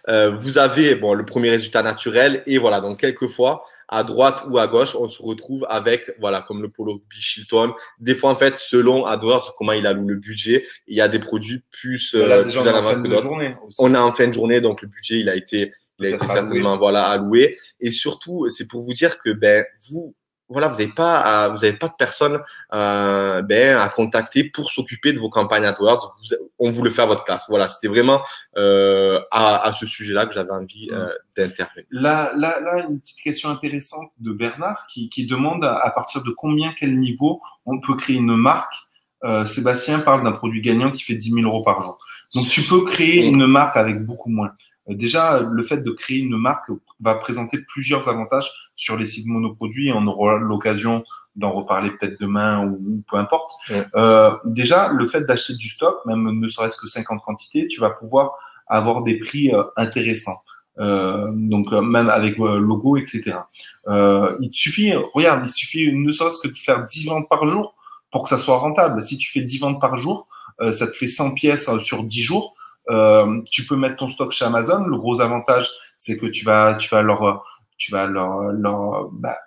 vous avez bon le premier résultat naturel et voilà, donc quelquefois à droite ou à gauche, on se retrouve avec voilà comme le Polo Rugby Shilton. Des fois en fait, selon AdWords comment il alloue le budget, il y a des produits plus là déjà plus on en est en fin avance que de d'autres. journée aussi. On est en fin de journée, donc le budget il a été certainement voilà alloué. Et surtout, c'est pour vous dire que ben vous voilà, vous n'avez pas de personne à contacter pour s'occuper de vos campagnes AdWords. On vous le fait à votre place. Voilà, c'était vraiment à ce sujet-là que j'avais envie d'intervenir. Là, une petite question intéressante de Bernard qui demande à partir de quel niveau on peut créer une marque. Sébastien parle d'un produit gagnant qui fait 10 000 euros par jour. Donc, tu peux créer une marque avec beaucoup moins. Déjà, le fait de créer une marque va présenter plusieurs avantages sur les sites monoproduits et on aura l'occasion d'en reparler peut-être demain ou peu importe. Déjà, le fait d'acheter du stock, même ne serait-ce que 50 quantités, tu vas pouvoir avoir des prix intéressants. Donc même avec logo, etc. Il suffit ne serait-ce que de faire 10 ventes par jour pour que ça soit rentable. Si tu fais 10 ventes par jour, ça te fait 100 pièces sur 10 jours. Tu peux mettre ton stock chez Amazon. Le gros avantage, c'est que tu vas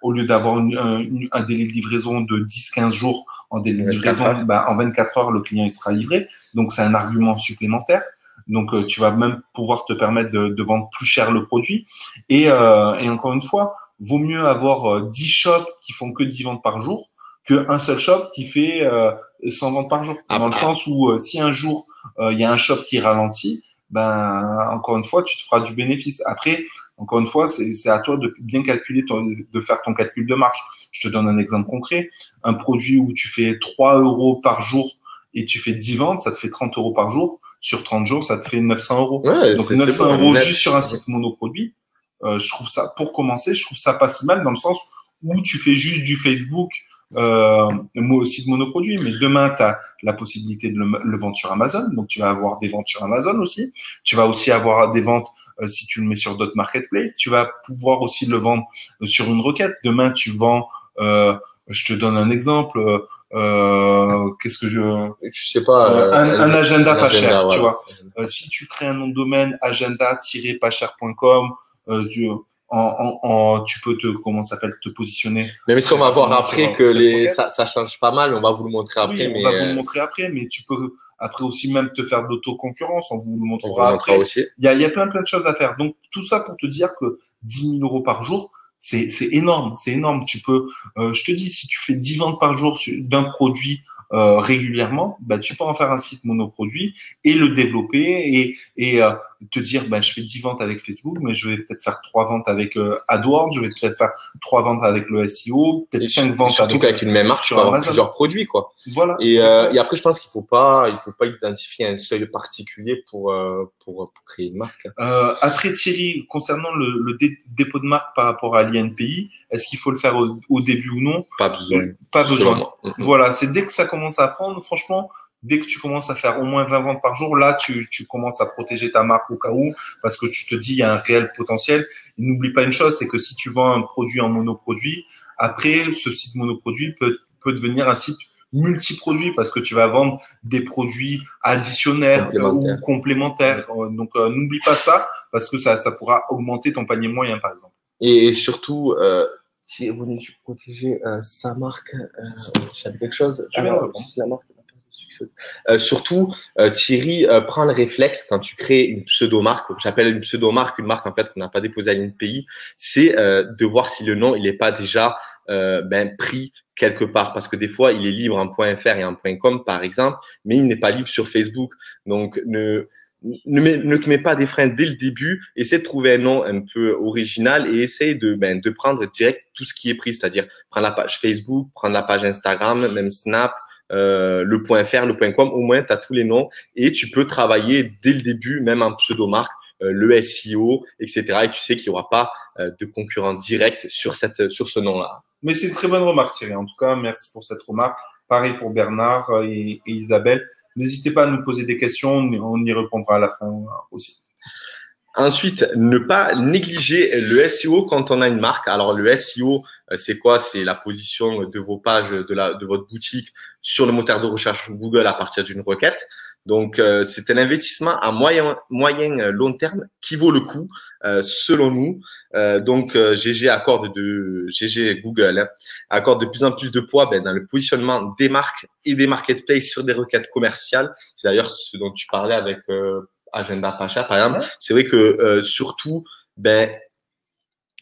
au lieu d'avoir un délai de livraison de 10-15 jours, en délai de livraison, en 24 heures, le client il sera livré. Donc, c'est un argument supplémentaire. Donc, tu vas même pouvoir te permettre de vendre plus cher le produit. Et encore une fois, vaut mieux avoir 10 shops qui font que 10 ventes par jour qu'un seul shop qui fait 100 ventes par jour. Dans le sens où si un jour, il y a un shop qui ralentit, ben encore une fois, tu te feras du bénéfice. Après, encore une fois, c'est à toi de bien calculer, de faire ton calcul de marge. Je te donne un exemple concret. Un produit où tu fais 3 euros par jour et tu fais 10 ventes, ça te fait 30 euros par jour. Sur 30 jours, ça te fait 900 euros. Ouais, donc 900 euros juste sur un site monoproduit. Je trouve ça, pour commencer, je trouve ça pas si mal dans le sens où tu fais juste du Facebook, site monoproduit, mais demain, tu as la possibilité de le vendre sur Amazon. Donc, tu vas avoir des ventes sur Amazon aussi. Tu vas aussi avoir des ventes si tu le mets sur d'autres marketplaces. Tu vas pouvoir aussi le vendre sur une requête. Demain, tu vends, je te donne un exemple, qu'est-ce que je sais pas, un agenda pas cher, voilà. tu vois. Si tu crées un nom de domaine agenda-pascher.com, tu peux te positionner. Même si on va voir après que ça change pas mal, on va vous le montrer après. Oui, on va vous le montrer après, mais tu peux après aussi même te faire d'autoconcurrence, on vous le montrera après. Aussi. Il y a plein de choses à faire. Donc tout ça pour te dire que 10 000 euros par jour, c'est énorme, c'est énorme. Tu peux, je te dis, si tu fais 10 ventes par jour d'un produit régulièrement, bah, tu peux en faire un site monoproduit et le développer et te dire, bah, je fais 10 ventes avec Facebook, mais je vais peut-être faire 3 ventes avec AdWords, je vais peut-être faire 3 ventes avec le SEO, peut-être 5 ventes surtout qu'avec une même marque, tu peux avoir plusieurs produits, quoi. Voilà. Et après, je pense qu'il faut pas identifier un seuil particulier pour créer une marque. Après, Thierry, concernant le dépôt de marque par rapport à l'INPI, est-ce qu'il faut le faire au début ou non? Pas besoin. Pas besoin. Voilà, c'est dès que ça commence à prendre, franchement, dès que tu commences à faire au moins 20 ventes par jour, là, tu commences à protéger ta marque au cas où, parce que tu te dis, il y a un réel potentiel. Et n'oublie pas une chose, c'est que si tu vends un produit en monoproduit, après, ce site monoproduit peut devenir un site multi-produits parce que tu vas vendre des produits additionnels ou complémentaires. Donc, n'oublie pas ça parce que ça pourra augmenter ton panier moyen, par exemple. Et surtout, si vous voulez protéger sa marque, j'avais quelque chose. La marque surtout, Thierry, prends le réflexe quand tu crées une pseudo-marque, j'appelle une pseudo-marque, une marque en fait qu'on n'a pas déposée à l'INPI, c'est de voir si le nom il n'est pas déjà pris quelque part, parce que des fois il est libre en .fr et en .com par exemple, mais il n'est pas libre sur Facebook. Donc ne te mets pas des freins dès le début, essaie de trouver un nom un peu original et essaie de prendre direct tout ce qui est pris, c'est-à-dire prendre la page Facebook, prendre la page Instagram, même Snap, le .fr, le .com, au moins tu as tous les noms et tu peux travailler dès le début, même en pseudo-marque, le SEO, etc. Et tu sais qu'il n'y aura pas de concurrent direct sur ce nom-là. Mais c'est une très bonne remarque, Thierry. En tout cas, merci pour cette remarque. Pareil pour Bernard et Isabelle. N'hésitez pas à nous poser des questions, on y répondra à la fin aussi. Ensuite, ne pas négliger le SEO quand on a une marque. Alors, le SEO, c'est quoi? C'est la position de vos pages de votre boutique sur le moteur de recherche Google à partir d'une requête. Donc, c'est un investissement à moyen long terme qui vaut le coup, selon nous. Donc, GG Google accorde de plus en plus de poids dans le positionnement des marques et des marketplaces sur des requêtes commerciales. C'est d'ailleurs ce dont tu parlais avec Agenda Pacha, par exemple. C'est vrai que surtout,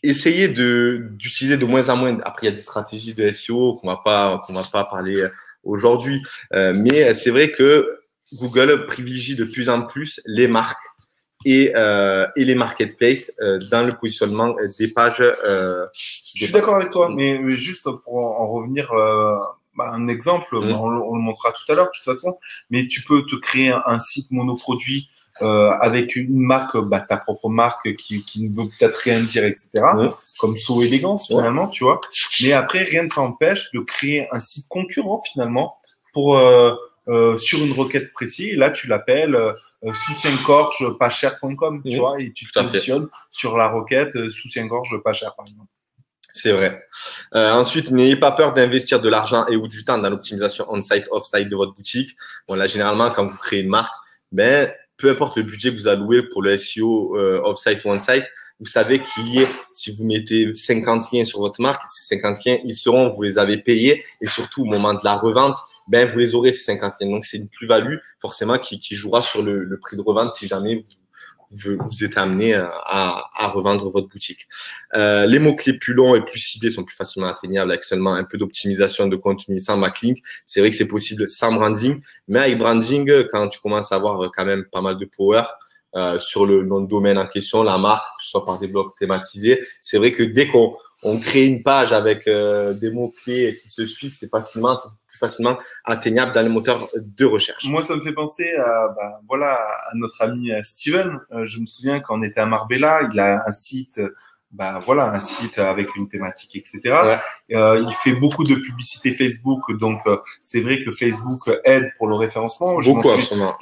essayer d'utiliser de moins en moins. Après, il y a des stratégies de SEO qu'on va pas parler aujourd'hui, mais c'est vrai que Google privilégie de plus en plus les marques et les marketplaces dans le positionnement des pages. Je suis d'accord avec toi, mais juste pour en revenir, un exemple, on le montrera tout à l'heure de toute façon, mais tu peux te créer un site monoproduit avec une marque, ta propre marque qui ne veut peut-être rien dire, etc. Comme So Élégance finalement, tu vois. Mais après, rien ne t'empêche de créer un site concurrent finalement pour sur une requête précise. Là, tu l'appelles soutien-gorge pas cher.com, tu vois, et tu te positionnes sur la requête soutien-gorge pas cher, par exemple. C'est vrai. Ensuite, n'ayez pas peur d'investir de l'argent et ou du temps dans l'optimisation on-site, off-site de votre boutique. Bon, là, généralement, quand vous créez une marque, peu importe le budget que vous allouez pour le SEO off-site ou on-site, vous savez qu'il y est, si vous mettez 50 liens sur votre marque, ces 50 liens, ils seront, vous les avez payés et surtout au moment de la revente, vous les aurez ces 50 liens. Donc, c'est une plus-value forcément qui jouera sur le prix de revente si jamais vous êtes amené à revendre votre boutique. Les mots-clés plus longs et plus ciblés sont plus facilement atteignables avec seulement un peu d'optimisation de contenu sans backlink. C'est vrai que c'est possible sans branding, mais avec branding, quand tu commences à avoir quand même pas mal de power sur le nom de domaine en question, la marque, que ce soit par des blogs thématisés, c'est vrai que dès qu'on crée une page avec des mots-clés qui se suivent, c'est plus facilement atteignable dans les moteurs de recherche. Moi, ça me fait penser à notre ami Steven. Je me souviens quand on était à Marbella, il a un site, un site avec une thématique, etc. Ouais. Il fait beaucoup de publicité Facebook, donc c'est vrai que Facebook aide pour le référencement. Je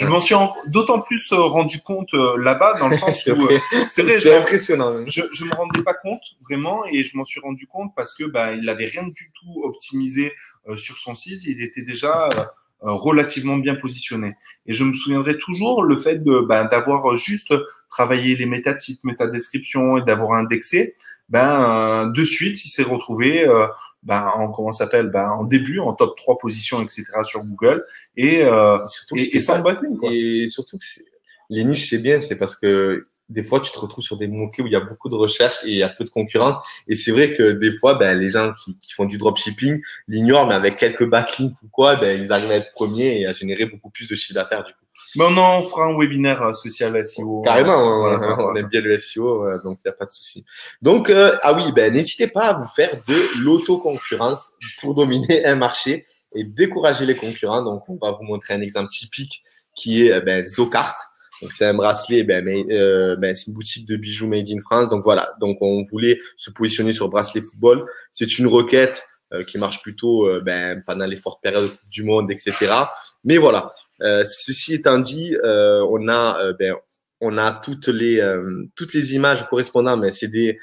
m'en suis d'autant plus rendu compte là-bas, dans le sens où c'est vrai, c'est impressionnant. Je me rendais pas compte vraiment, et je m'en suis rendu compte parce que il avait rien du tout optimisé sur son site. Il était déjà relativement bien positionné. Et je me souviendrai toujours le fait d'avoir juste travaillé les métatitres, métadescriptions et d'avoir indexé. De suite, il s'est retrouvé en début, en top 3 positions, etc. sur Google et sans backlink, quoi. Et surtout que les niches, c'est bien, c'est parce que des fois, tu te retrouves sur des mots-clés où il y a beaucoup de recherches et il y a peu de concurrence. Et c'est vrai que des fois, les gens qui font du dropshipping l'ignorent, mais avec quelques backlinks ou quoi, ils arrivent à être premiers et à générer beaucoup plus de chiffre d'affaires du coup. On en fera un webinaire spécial SEO. Carrément, on aime bien le SEO, donc il n'y a pas de souci. Donc, n'hésitez pas à vous faire de l'autoconcurrence pour dominer un marché et décourager les concurrents. Donc, on va vous montrer un exemple typique qui est Zocart. Donc, c'est un bracelet, c'est une boutique de bijoux made in France. Donc, voilà. Donc, on voulait se positionner sur bracelet football. C'est une requête qui marche plutôt pendant les fortes périodes de Coupe du Monde, etc. Mais voilà. Ceci étant dit, on a toutes les images correspondant, mais c'est des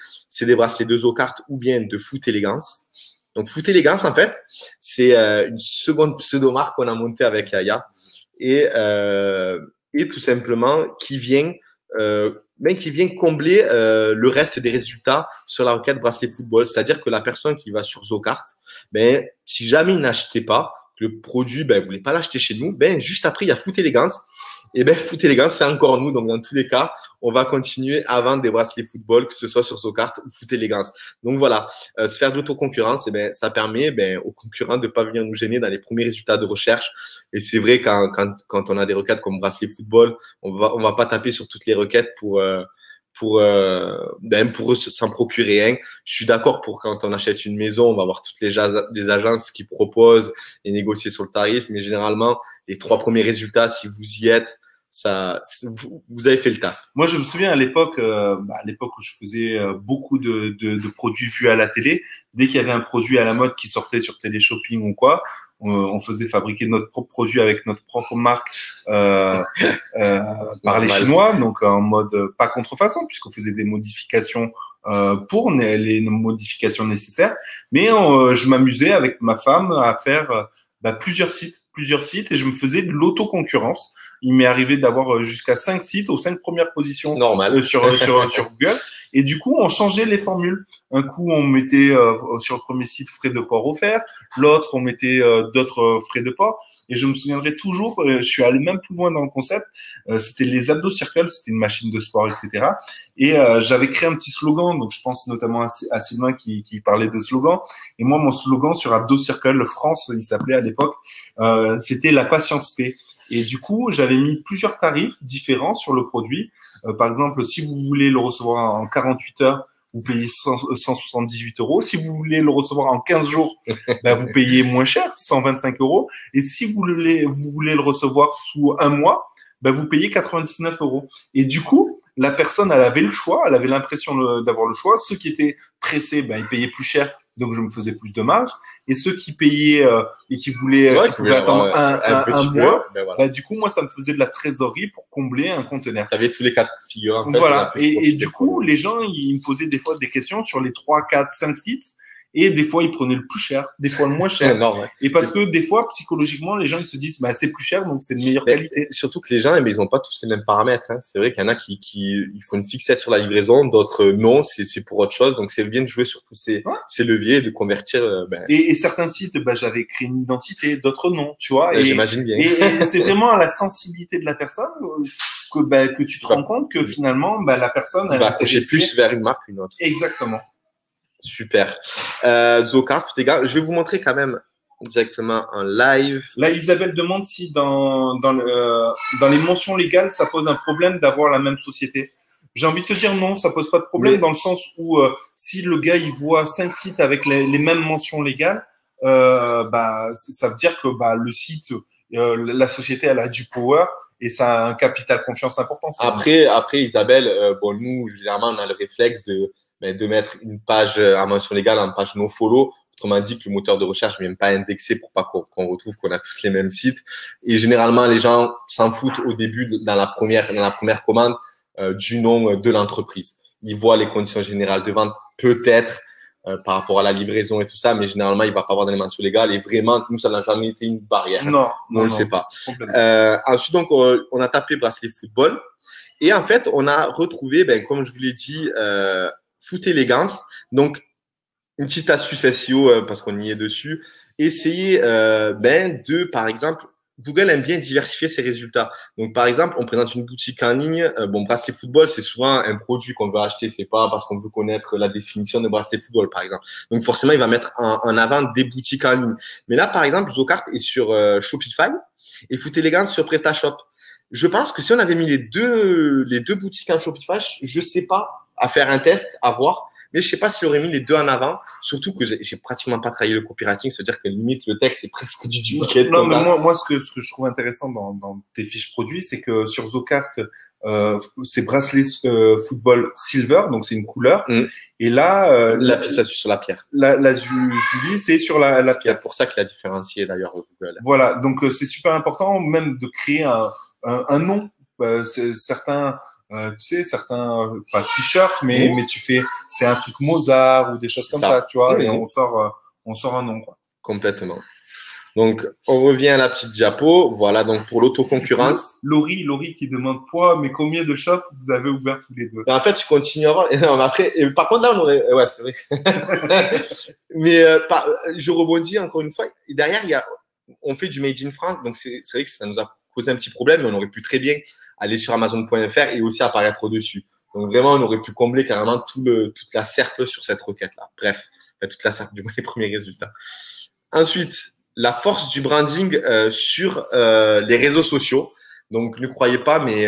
bracelets de Zocart ou bien de Foot Élégance. Donc, Foot Élégance, en fait, c'est une seconde pseudo-marque qu'on a montée avec Yaya et tout simplement qui vient combler le reste des résultats sur la requête bracelet football. C'est-à-dire que la personne qui va sur Zocart, si jamais il n'achetait pas le produit, vous voulez pas l'acheter chez nous, juste après il y a Foot Élégance. Et Foot Élégance, c'est encore nous. Donc dans tous les cas, on va continuer à vendre des bracelets football, que ce soit sur Zocart ou Foot Élégance. Donc voilà, se faire d'autoconcurrence, ça permet aux concurrents de pas venir nous gêner dans les premiers résultats de recherche. Et c'est vrai quand on a des requêtes comme bracelet football, on va pas taper sur toutes les requêtes pour s'en procurer un. Je suis d'accord pour quand on achète une maison, on va voir toutes les agences qui proposent et négocier sur le tarif, mais généralement les 3 premiers résultats, si vous y êtes, vous avez fait le taf. Moi, je me souviens à l'époque où je faisais beaucoup de produits vus à la télé, dès qu'il y avait un produit à la mode qui sortait sur Téléshopping ou quoi, on faisait fabriquer notre propre produit avec notre propre marque par les Chinois, donc en mode pas contrefaçon, puisqu'on faisait des modifications pour les modifications nécessaires. Mais je m'amusais avec ma femme à faire plusieurs sites, et je me faisais de l'autoconcurrence. Il m'est arrivé d'avoir jusqu'à 5 sites aux 5 premières positions normal sur Google. Et du coup, on changeait les formules. Un coup, on mettait sur le premier site frais de port offerts. L'autre, on mettait d'autres frais de port. Et je me souviendrai toujours, je suis allé même plus loin dans le concept. C'était les Abdo Circle, c'était une machine de sport, etc. Et j'avais créé un petit slogan. Donc, je pense notamment à Sylvain qui parlait de slogan. Et moi, mon slogan sur Abdo Circle France, il s'appelait à l'époque, c'était la patience paix. Et du coup, j'avais mis plusieurs tarifs différents sur le produit. Par exemple, si vous voulez le recevoir en 48 heures, vous payez 178 euros. Si vous voulez le recevoir en 15 jours, vous payez moins cher, 125 euros. Et si vous voulez le recevoir sous un mois, vous payez 99 euros. Et du coup, la personne, elle avait le choix, elle avait l'impression d'avoir le choix. Ceux qui étaient pressés, ils payaient plus cher, donc je me faisais plus de marge. Et ceux qui payaient et qui pouvaient attendre un mois, voilà. Du coup, moi, ça me faisait de la trésorerie pour combler un conteneur. Tu avais tous les cas de figure. En fait, voilà. Et du coup, les gens, ils me posaient des fois des questions sur les 3, 4, 5 sites. Et des fois, ils prenaient le plus cher, des fois le moins cher. Non, ouais. Et parce que des fois, psychologiquement, les gens ils se disent, c'est plus cher, donc c'est de meilleure qualité. Surtout que les gens, ils n'ont pas tous les mêmes paramètres. Hein. C'est vrai qu'il y en a qui il faut une fixette sur la livraison, d'autres non, c'est pour autre chose. Donc c'est bien de jouer sur tous ces leviers et de convertir. Et certains sites, j'avais créé une identité, d'autres non, tu vois. J'imagine bien. Et c'est vraiment à la sensibilité de la personne que tu te rends compte que finalement, la personne elle va accrocher plus vers une marque qu'une autre. Exactement. Super. Zocart, les gars, je vais vous montrer quand même directement en live. Là, Isabelle demande si dans les mentions légales, ça pose un problème d'avoir la même société. J'ai envie de te dire non, ça pose pas de problème dans le sens où si le gars il voit 5 sites avec les mêmes mentions légales, ça veut dire que le site, la société, elle a du power et ça a un capital confiance important. Après Isabelle, nous généralement on a le réflexe de mettre une page à mention légale en page no follow. Autrement dit, que le moteur de recherche ne vient pas indexer pour pas qu'on retrouve qu'on a tous les mêmes sites. Et généralement, les gens s'en foutent au début dans la première commande du nom de l'entreprise. Ils voient les conditions générales de vente peut-être par rapport à la livraison et tout ça, mais généralement, il va pas avoir d'éléments légales. Et vraiment, nous, ça n'a jamais été une barrière. Non, on ne sait pas. Ensuite, donc, on a tapé bracelet football. Et en fait, on a retrouvé, comme je vous l'ai dit, Foot Élégance. Donc, une petite astuce SEO parce qu'on y est dessus. Essayez de, par exemple, Google aime bien diversifier ses résultats. Donc, par exemple, on présente une boutique en ligne. Bracelet football, c'est souvent un produit qu'on veut acheter. C'est pas parce qu'on veut connaître la définition de bracelet football, par exemple. Donc, forcément, il va mettre en avant des boutiques en ligne. Mais là, par exemple, Zocart est sur Shopify et Foot Élégance sur PrestaShop. Je pense que si on avait mis les deux boutiques en Shopify, je sais pas, à faire un test, à voir. Mais je sais pas s'il aurait mis les deux en avant, surtout que j'ai pratiquement pas travaillé le copywriting, c'est-à-dire que limite le texte c'est presque du duplicate. Non, mais moi ce que je trouve intéressant dans tes fiches produits, c'est que sur Zocart, c'est bracelet football silver, donc c'est une couleur. Et là, la piste sur la pierre. La Julie, c'est sur la pierre. C'est pour ça qu'il a différencié d'ailleurs Google. Voilà, donc c'est super important même de créer un nom. Certains certains, pas t-shirts, mais tu fais, c'est un truc Mozart ou des choses comme ça, tu vois, et on sort un nom, quoi. Complètement. Donc, on revient à la petite diapo. Voilà, donc pour l'autoconcurrence. Laurie qui demande mais combien de shops vous avez ouvert tous les deux? En fait, tu continueras. Après, par contre, là, on aurait, ouais, c'est vrai. Mais, je rebondis encore une fois. Derrière, on fait du made in France. Donc, c'est vrai que ça nous a posé un petit problème, mais on aurait pu très bien aller sur Amazon.fr et aussi apparaître au-dessus. Donc, vraiment, on aurait pu combler carrément toute la SERP sur cette requête-là. Bref, toute la SERP, du moins les premiers résultats. Ensuite, la force du branding sur les réseaux sociaux. Donc, ne croyez pas, mais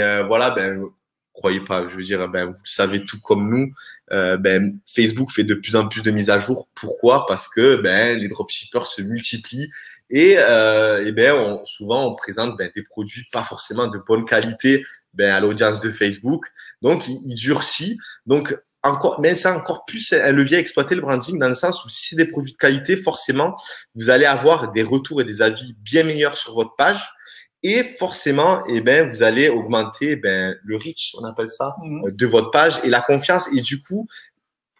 croyez pas. Je veux dire, ben, vous le savez tout comme nous. Ben, Facebook fait de plus en plus de mises à jour. Pourquoi? Parce que ben, les dropshippers se multiplient et ben, souvent on présente ben, des produits pas forcément de bonne qualité ben, à l'audience de Facebook. Donc, il durcit. Donc, encore, mais c'est encore plus un levier à exploiter le branding dans le sens où si c'est des produits de qualité, forcément, vous allez avoir des retours et des avis bien meilleurs sur votre page. Et forcément, eh ben, vous allez augmenter ben, le reach, on appelle ça, de votre page et la confiance. Et du coup,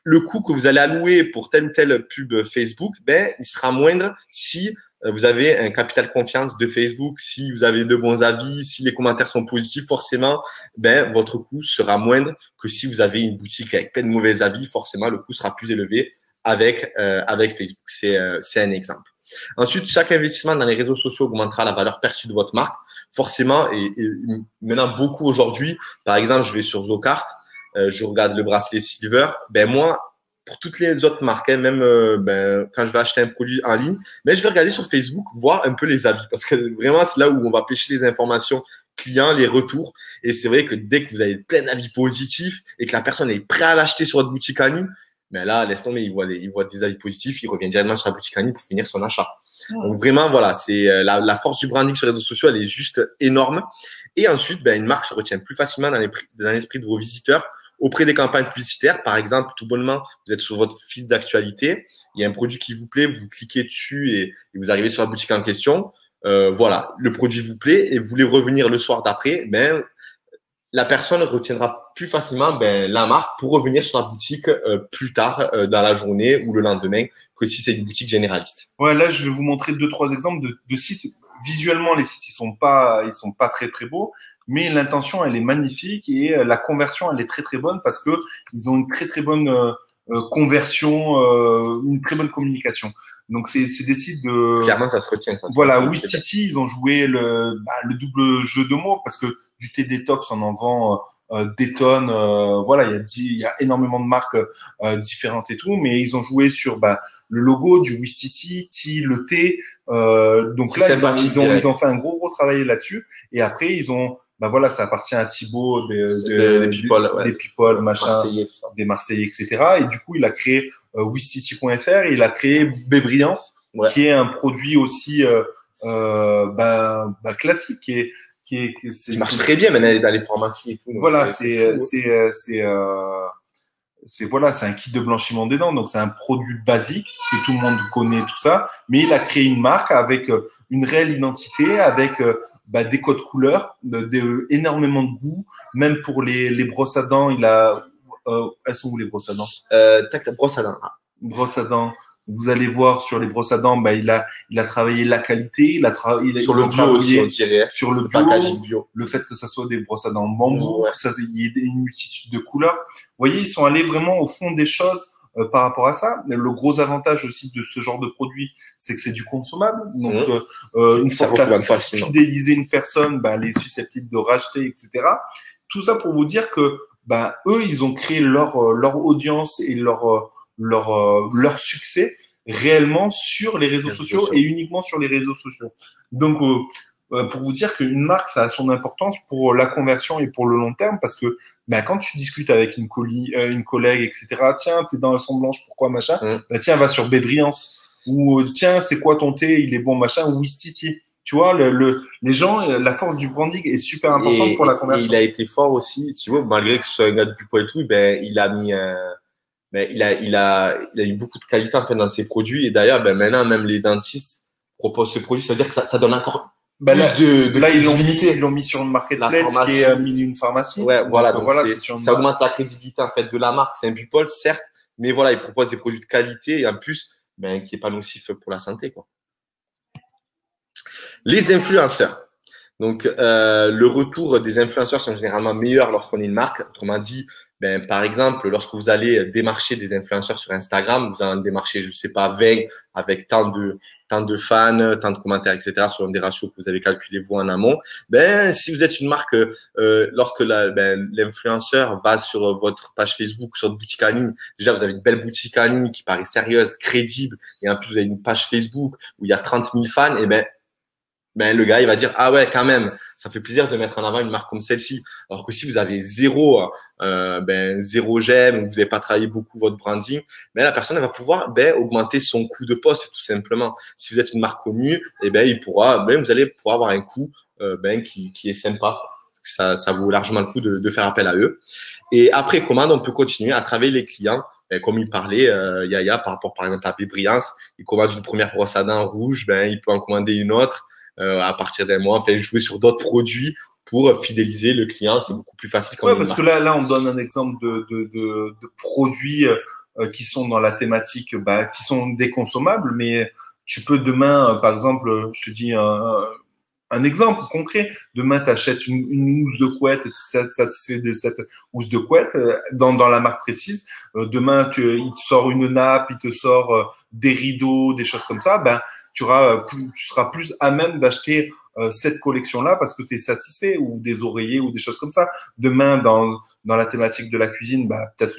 le coût que vous allez allouer pour telle ou telle pub Facebook, ben, il sera moindre si vous avez un capital confiance de Facebook, si vous avez de bons avis, si les commentaires sont positifs, forcément, ben, votre coût sera moindre que si vous avez une boutique avec plein de mauvais avis. Forcément, le coût sera plus élevé avec Facebook. C'est un exemple. Ensuite, chaque investissement dans les réseaux sociaux augmentera la valeur perçue de votre marque. Forcément, et maintenant beaucoup aujourd'hui, par exemple, je vais sur Zocart, je regarde le bracelet Silver. Ben moi, pour toutes les autres marques, hein, même ben, quand je vais acheter un produit en ligne, ben, je vais regarder sur Facebook, voir un peu les avis. Parce que vraiment, c'est là où on va pêcher les informations clients, les retours. Et c'est vrai que dès que vous avez plein d'avis positifs et que la personne est prête à l'acheter sur votre boutique en ligne, mais là, laisse tomber, il voit des avis positifs, il revient directement sur la boutique en ligne pour finir son achat. Donc vraiment, voilà, c'est la force du branding sur les réseaux sociaux, elle est juste énorme. Et ensuite, ben, une marque se retient plus facilement dans l'esprit de vos visiteurs auprès des campagnes publicitaires. Par exemple, tout bonnement, vous êtes sur votre fil d'actualité, il y a un produit qui vous plaît, vous cliquez dessus et vous arrivez sur la boutique en question. Voilà, le produit vous plaît et vous voulez revenir le soir d'après, ben la personne retiendra plus facilement ben, la marque pour revenir sur la boutique plus tard dans la journée ou le lendemain que si c'est une boutique généraliste. Ouais, là, je vais vous montrer 2-3 exemples de sites. Visuellement, les sites, ils sont pas très, très beaux, mais l'intention, elle est magnifique et la conversion, elle est très, très bonne parce que ils ont une très, très bonne conversion, une très bonne communication. Donc, c'est des sites de… Clairement, ça se retient. Ça, voilà, Wistiti, ils ont joué le double jeu de mots parce que du thé détox, on en vend des tonnes. Voilà, il y a énormément de marques différentes et tout, mais ils ont joué sur le logo du Wistiti, le thé. Donc là, ils ont fait un gros travail là-dessus. Et après, ils ont voilà, ça appartient à Thibaut des People, machin, Marseillais, tout ça. Des Marseillais, etc. Et du coup, il a créé Wistiti.fr et il a créé Bébriance, qui est un produit aussi classique, qui marche très bien maintenant dans les pharmacies et tout. Voilà, c'est un kit de blanchiment des dents, donc c'est un produit basique que tout le monde connaît, tout ça, mais il a créé une marque avec une réelle identité, avec des codes couleurs, énormément de goût, même pour les brosses à dents, elles sont où les brosses à dents? Brosse à dents. Brosse à dents. Vous allez voir sur les brosses à dents, il a travaillé la qualité, sur le bio aussi, on dirait, sur le bio, le fait que ça soit des brosses à dents en bambou, que il y ait une multitude de couleurs. Vous voyez, ils sont allés vraiment au fond des choses par rapport à ça. Le gros avantage aussi de ce genre de produit, c'est que c'est du consommable. Donc, une fois que tu as fidélisé une personne, elle est susceptible de racheter, etc. Tout ça pour vous dire que eux, ils ont créé leur audience et leur succès réellement sur les réseaux sociaux et uniquement sur les réseaux sociaux. Donc, pour vous dire qu'une marque, ça a son importance pour la conversion et pour le long terme, parce que quand tu discutes avec une collègue, etc., tiens, tes dents elles sont blanches, pourquoi, machin, tiens, va sur Bébriance, ou tiens, c'est quoi ton thé, il est bon, machin, ou Wistiti. Tu vois, les gens, la force du branding est super importante pour la conversion. Et il a été fort aussi, tu vois, malgré que ce soit un gars de Bupois et tout, il a mis mais il a eu beaucoup de qualité en fait dans ses produits et d'ailleurs maintenant même les dentistes proposent ce produit, ça veut dire que ça donne encore plus de là ils l'ont mis sur une marketplace qui est une pharmacie. Ouais, voilà, donc ça augmente la crédibilité en fait de la marque. C'est un Bupol certes, mais voilà, ils proposent des produits de qualité et en plus qui est pas nocif pour la santé quoi. Les influenceurs. Donc le retour des influenceurs sont généralement meilleurs lorsqu'on est une marque. Autrement dit, par exemple, lorsque vous allez démarcher des influenceurs sur Instagram, vous en démarchez, je sais pas, 20 avec tant de fans, tant de commentaires, etc. selon des ratios que vous avez calculés vous en amont. Si vous êtes une marque, lorsque l'influenceur va sur votre page Facebook, sur votre boutique en ligne, déjà vous avez une belle boutique en ligne qui paraît sérieuse, crédible, et en plus vous avez une page Facebook où il y a 30 000 fans, ben le gars il va dire ah ouais quand même ça fait plaisir de mettre en avant une marque comme celle-ci. Alors que si vous avez zéro j'aime ou vous n'avez pas travaillé beaucoup votre branding, ben la personne elle va pouvoir augmenter son coût de poste tout simplement. Si vous êtes une marque connue, et vous allez pouvoir avoir un coût qui est sympa. Ça vaut largement le coup de faire appel à eux. Et après commande, on peut continuer à travailler les clients. Comme il parlait, Yaya, par rapport par exemple à Bébriance, il commande une première brosse à dents rouge, il peut en commander une autre à partir d'un mois, enfin jouer sur d'autres produits pour fidéliser le client. C'est beaucoup plus facile. Ouais, parce que là, on donne un exemple de produits qui sont dans la thématique, qui sont des consommables, mais tu peux demain, par exemple, je te dis un exemple concret. Demain, tu achètes une housse de couette, tu es satisfait de cette housse de couette dans la marque précise. Demain, il te sort une nappe, il te sort des rideaux, des choses comme ça. Tu seras plus à même d'acheter cette collection-là parce que tu es satisfait, ou des oreillers ou des choses comme ça. Demain, dans la thématique de la cuisine, peut-être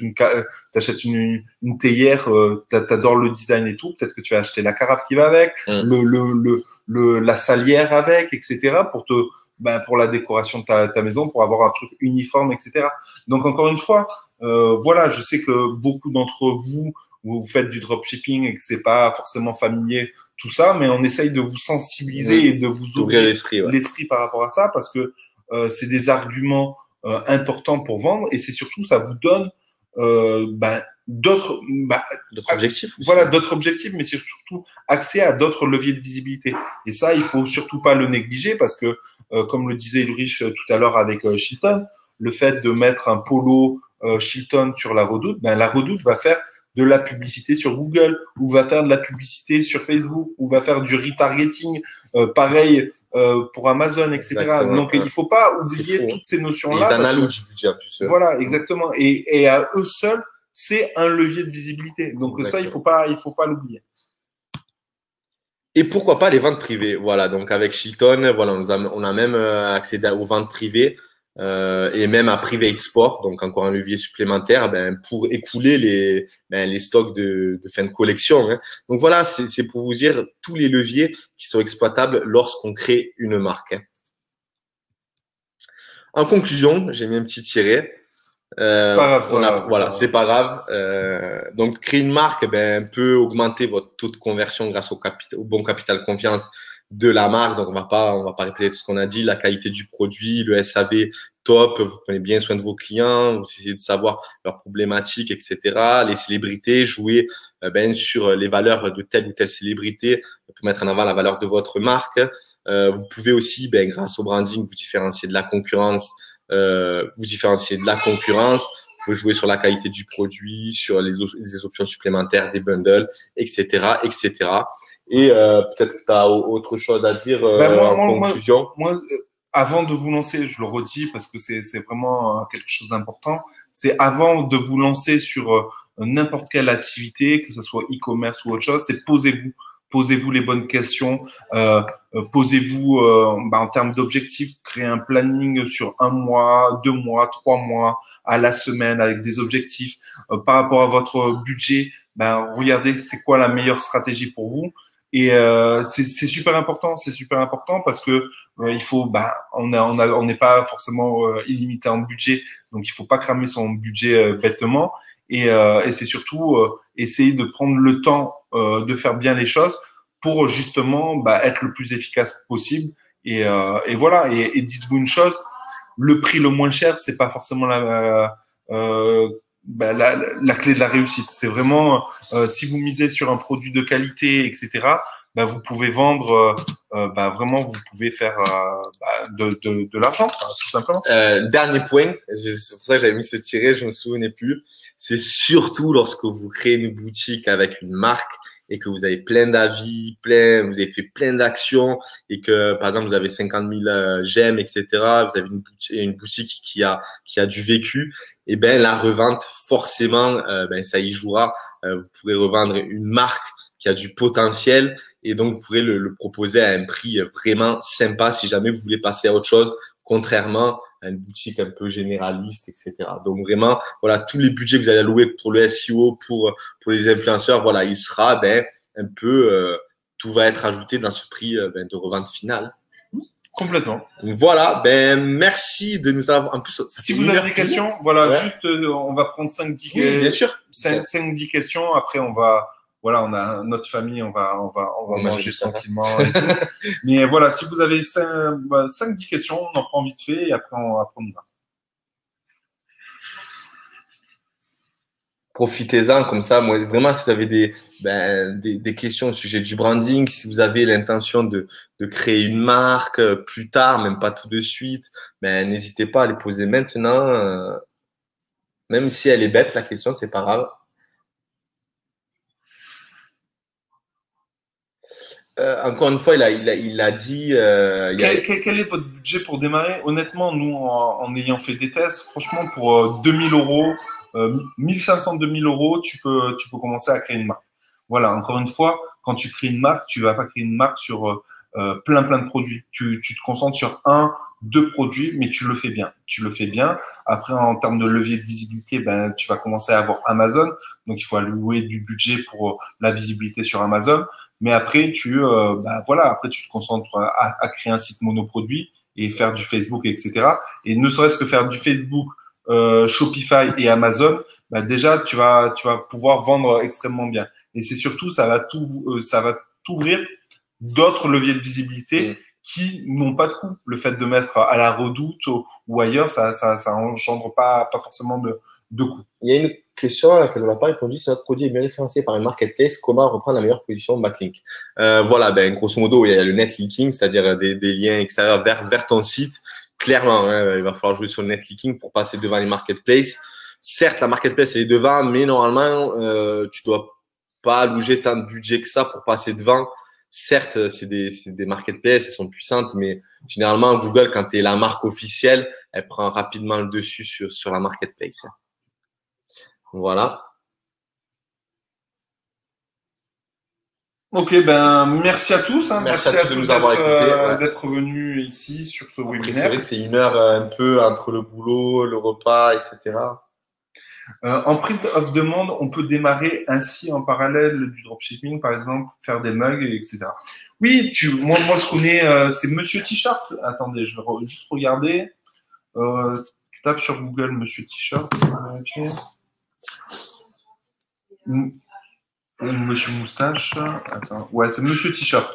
t'achètes une théière, t'adores le design et tout. Peut-être que tu vas acheter la carafe qui va avec, la salière avec, etc. pour la décoration de ta maison, pour avoir un truc uniforme, etc. Donc encore une fois, voilà, je sais que beaucoup d'entre vous faites du dropshipping et que c'est pas forcément familier tout ça, mais on essaye de vous sensibiliser et de vous ouvrir l'esprit par rapport à ça, parce que c'est des arguments importants pour vendre, et c'est surtout ça vous donne d'autres objectifs aussi. Voilà, d'autres objectifs, mais c'est surtout accès à d'autres leviers de visibilité. Et ça, il faut surtout pas le négliger, parce que comme le disait Ulrich tout à l'heure avec Chilton, le fait de mettre un polo Chilton sur la Redoute, la Redoute va faire de la publicité sur Google, ou va faire de la publicité sur Facebook, ou va faire du retargeting, pareil pour Amazon, etc. Exactement, donc il faut pas oublier toutes ces notions-là. Ils en allouent du budget en plus. Voilà, exactement. Et à eux seuls, c'est un levier de visibilité. Donc exactement. Ça, il faut pas l'oublier. Et pourquoi pas les ventes privées. Voilà, donc avec Chilton, voilà, on a même accédé aux ventes privées. Et même à private sport, donc encore un levier supplémentaire pour écouler les stocks de fin de collection. Hein. Donc voilà, c'est pour vous dire tous les leviers qui sont exploitables lorsqu'on crée une marque. Hein. En conclusion, j'ai mis un petit tiret. C'est pas grave. Donc créer une marque peut augmenter votre taux de conversion grâce au bon capital confiance de la marque. Donc on va pas répéter tout ce qu'on a dit, la qualité du produit, le SAV top, vous prenez bien soin de vos clients, vous essayez de savoir leurs problématiques, etc. Les célébrités, jouer sur les valeurs de telle ou telle célébrité pour mettre en avant la valeur de votre marque. Vous pouvez aussi, grâce au branding, vous différencier de la concurrence. Vous pouvez jouer sur la qualité du produit, sur les options supplémentaires, des bundles, etc., etc. Et peut-être que tu as autre chose à dire en conclusion. Moi, avant de vous lancer, je le redis parce que c'est vraiment quelque chose d'important, c'est avant de vous lancer sur n'importe quelle activité, que ce soit e-commerce ou autre chose, c'est posez-vous les bonnes questions, posez-vous en termes d'objectifs, créez un planning sur 1 mois, 2 mois, 3 mois, à la semaine, avec des objectifs par rapport à votre budget. Regardez c'est quoi la meilleure stratégie pour vous. Et c'est super important, parce que il faut, on n'est pas forcément illimité en budget, donc il faut pas cramer son budget bêtement. Et c'est surtout essayer de prendre le temps de faire bien les choses pour justement être le plus efficace possible. Et voilà. Et dites-vous une chose, le prix le moins cher, c'est pas forcément la clé de la réussite. C'est vraiment si vous misez sur un produit de qualité, etc. Vous pouvez vendre, vraiment, vous pouvez faire de l'argent, tout simplement. Dernier point, c'est pour ça que j'avais mis ce tiret, je me souvenais plus. C'est surtout lorsque vous créez une boutique avec une marque et que vous avez plein d'avis, vous avez fait plein d'actions et que, par exemple, vous avez 50 000 j'aime, etc. Vous avez une boutique qui a du vécu. Et la revente, forcément, ça y jouera. Vous pourrez revendre une marque qui a du potentiel. Et donc, vous pourrez le proposer à un prix vraiment sympa si jamais vous voulez passer à autre chose, contrairement à une boutique un peu généraliste, etc. Donc, vraiment, voilà, tous les budgets que vous allez allouer pour le SEO, pour les influenceurs, voilà, il sera un peu, tout va être ajouté dans ce prix de revente finale. Complètement. Voilà, ben merci de nous avoir. En plus, si vous avez des questions, voilà, ouais. Juste, on va prendre 5-10 oui, bien sûr. 5-10 questions. Après, on va, on a notre famille, on va manger tranquillement et tout. Mais voilà, si vous avez 5-10 questions, on en prend vite fait et après on y va. Profitez-en comme ça. Moi, vraiment, si vous avez des questions au sujet du branding, si vous avez l'intention de créer une marque plus tard, même pas tout de suite, ben, n'hésitez pas à les poser maintenant. Même si elle est bête, la question, c'est pas grave. Encore une fois, il a dit. Quel est votre budget pour démarrer? Honnêtement, nous, en ayant fait des tests, franchement, pour 2000 euros, 1500, 2000 euros, tu peux commencer à créer une marque. Voilà, encore une fois, quand tu crées une marque, tu vas pas créer une marque sur plein de produits. Tu te concentres sur un, deux produits, mais tu le fais bien. Tu le fais bien. Après, en termes de levier de visibilité, ben, tu vas commencer à avoir Amazon. Donc, il faut allouer du budget pour la visibilité sur Amazon. Mais après, après, tu te concentres à créer un site monoproduit et faire du Facebook, etc. Et ne serait-ce que faire du Facebook, Shopify et Amazon, bah déjà, tu vas pouvoir vendre extrêmement bien. Et c'est surtout, ça va t'ouvrir d'autres leviers de visibilité qui n'ont pas de coût. Le fait de mettre à la Redoute ou ailleurs, ça engendre pas forcément de coût. Il y a une question à laquelle on n'a pas répondu. Si notre produit est bien référencé par une marketplace, comment reprendre la meilleure position backlink? Voilà, ben, grosso modo, il y a le netlinking, c'est-à-dire des liens extérieurs vers ton site. Clairement, hein, il va falloir jouer sur le netlinking pour passer devant les marketplaces. Certes, la marketplace elle est devant, mais normalement, tu dois pas allouer tant de budget que ça pour passer devant. Certes, c'est des marketplaces, elles sont puissantes, mais généralement, Google, quand tu es la marque officielle, elle prend rapidement le dessus sur la marketplace. Voilà. Ok, ben merci à tous. Merci à tous de nous avoir écoutés. D'être venus ici sur ce webinaire. C'est vrai que c'est une heure un peu entre le boulot, le repas, etc. En print of demand, on peut démarrer ainsi en parallèle du dropshipping, par exemple, faire des mugs, etc. Oui, moi je connais, c'est Monsieur T-shirt. Attendez, je vais juste regarder. Tu tapes sur Google Monsieur T-shirt. Monsieur Moustache. Attends. Ouais, c'est Monsieur T-shirt.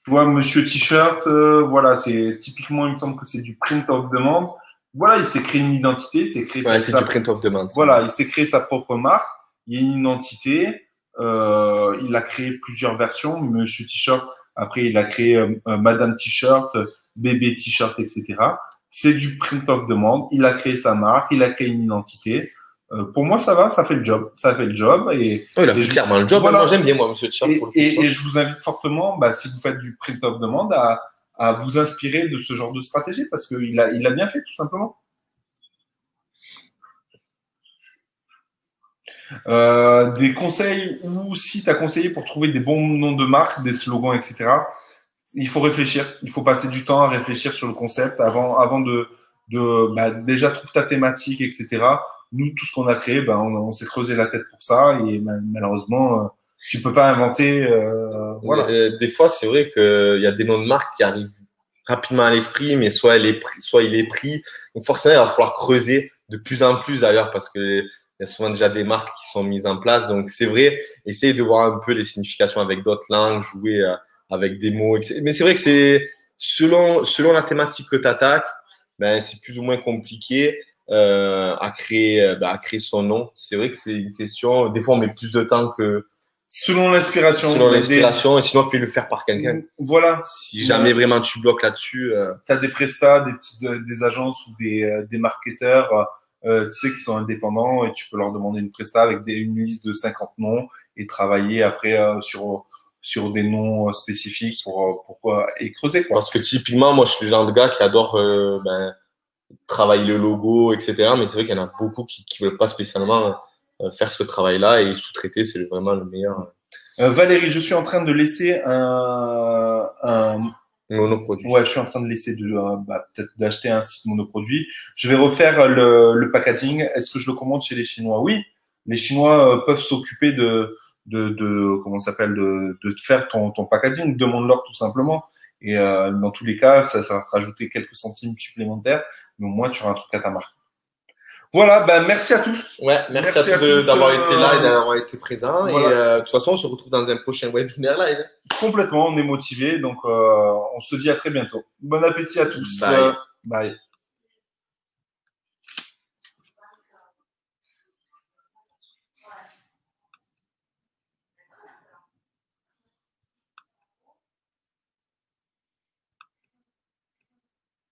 Tu vois, Monsieur T-shirt, voilà, c'est typiquement, il me semble que c'est du print of demand. Voilà, il s'est créé une identité, c'est du print of demand. Voilà, il s'est créé sa propre marque. Il y a une identité. Il a créé plusieurs versions. Monsieur T-shirt. Après, il a créé Madame T-shirt, Bébé T-shirt, etc. C'est du print of demand. Il a créé sa marque. Il a créé une identité. Pour moi, ça va, ça fait le job. Ça fait le job. Et, il a fait clairement le job. Voilà. Moi, j'aime bien, moi, Monsieur T-shirt. Et je vous invite fortement, si vous faites du print of demand, à vous inspirer de ce genre de stratégie parce qu'il a bien fait, tout simplement. Des conseils ou si tu as conseillé pour trouver des bons noms de marque, des slogans, etc. Il faut réfléchir. Il faut passer du temps à réfléchir sur le concept avant de déjà trouve ta thématique, etc. Nous, tout ce qu'on a créé, on s'est creusé la tête pour ça et malheureusement, tu peux pas inventer. Voilà. Des fois, c'est vrai qu'il y a des noms de marques qui arrivent rapidement à l'esprit, mais soit il est pris. Donc forcément, il va falloir creuser de plus en plus d'ailleurs parce que il y a souvent déjà des marques qui sont mises en place. Donc c'est vrai, essayer de voir un peu les significations avec d'autres langues, jouer avec des mots. Mais c'est vrai que c'est selon la thématique que tu attaques, c'est plus ou moins compliqué à créer son nom. C'est vrai que c'est une question. Des fois, on met plus de temps que selon l'inspiration. Et sinon, fais-le faire par quelqu'un. Voilà. Si jamais vraiment tu bloques là-dessus. Tu as des prestats, des agences ou des marketeurs, tu sais, qui sont indépendants et tu peux leur demander une presta avec une liste de 50 noms et travailler après sur des noms spécifiques et creuser, quoi. Parce que typiquement, moi, je suis le genre de gars qui adore travailler le logo, etc. Mais c'est vrai qu'il y en a beaucoup qui veulent pas spécialement faire ce travail-là et sous-traiter, c'est vraiment le meilleur. Valérie, je suis en train de laisser un monoproduit. Ouais, je suis en train de laisser peut-être d'acheter un site monoproduit. Je vais refaire le packaging. Est-ce que je le commande chez les Chinois? Oui, les Chinois peuvent s'occuper de comment ça s'appelle, de faire ton packaging. Demande-leur tout simplement. Et dans tous les cas, ça va te rajouter quelques centimes supplémentaires, mais au moins tu auras un truc à ta marque. Voilà, ben merci à tous. Ouais, merci à tous d'avoir été là et d'avoir été présent. Voilà. Et de toute façon, on se retrouve dans un prochain webinaire live. Complètement, on est motivé, donc on se dit à très bientôt. Bon appétit à tous. Bye. Bye.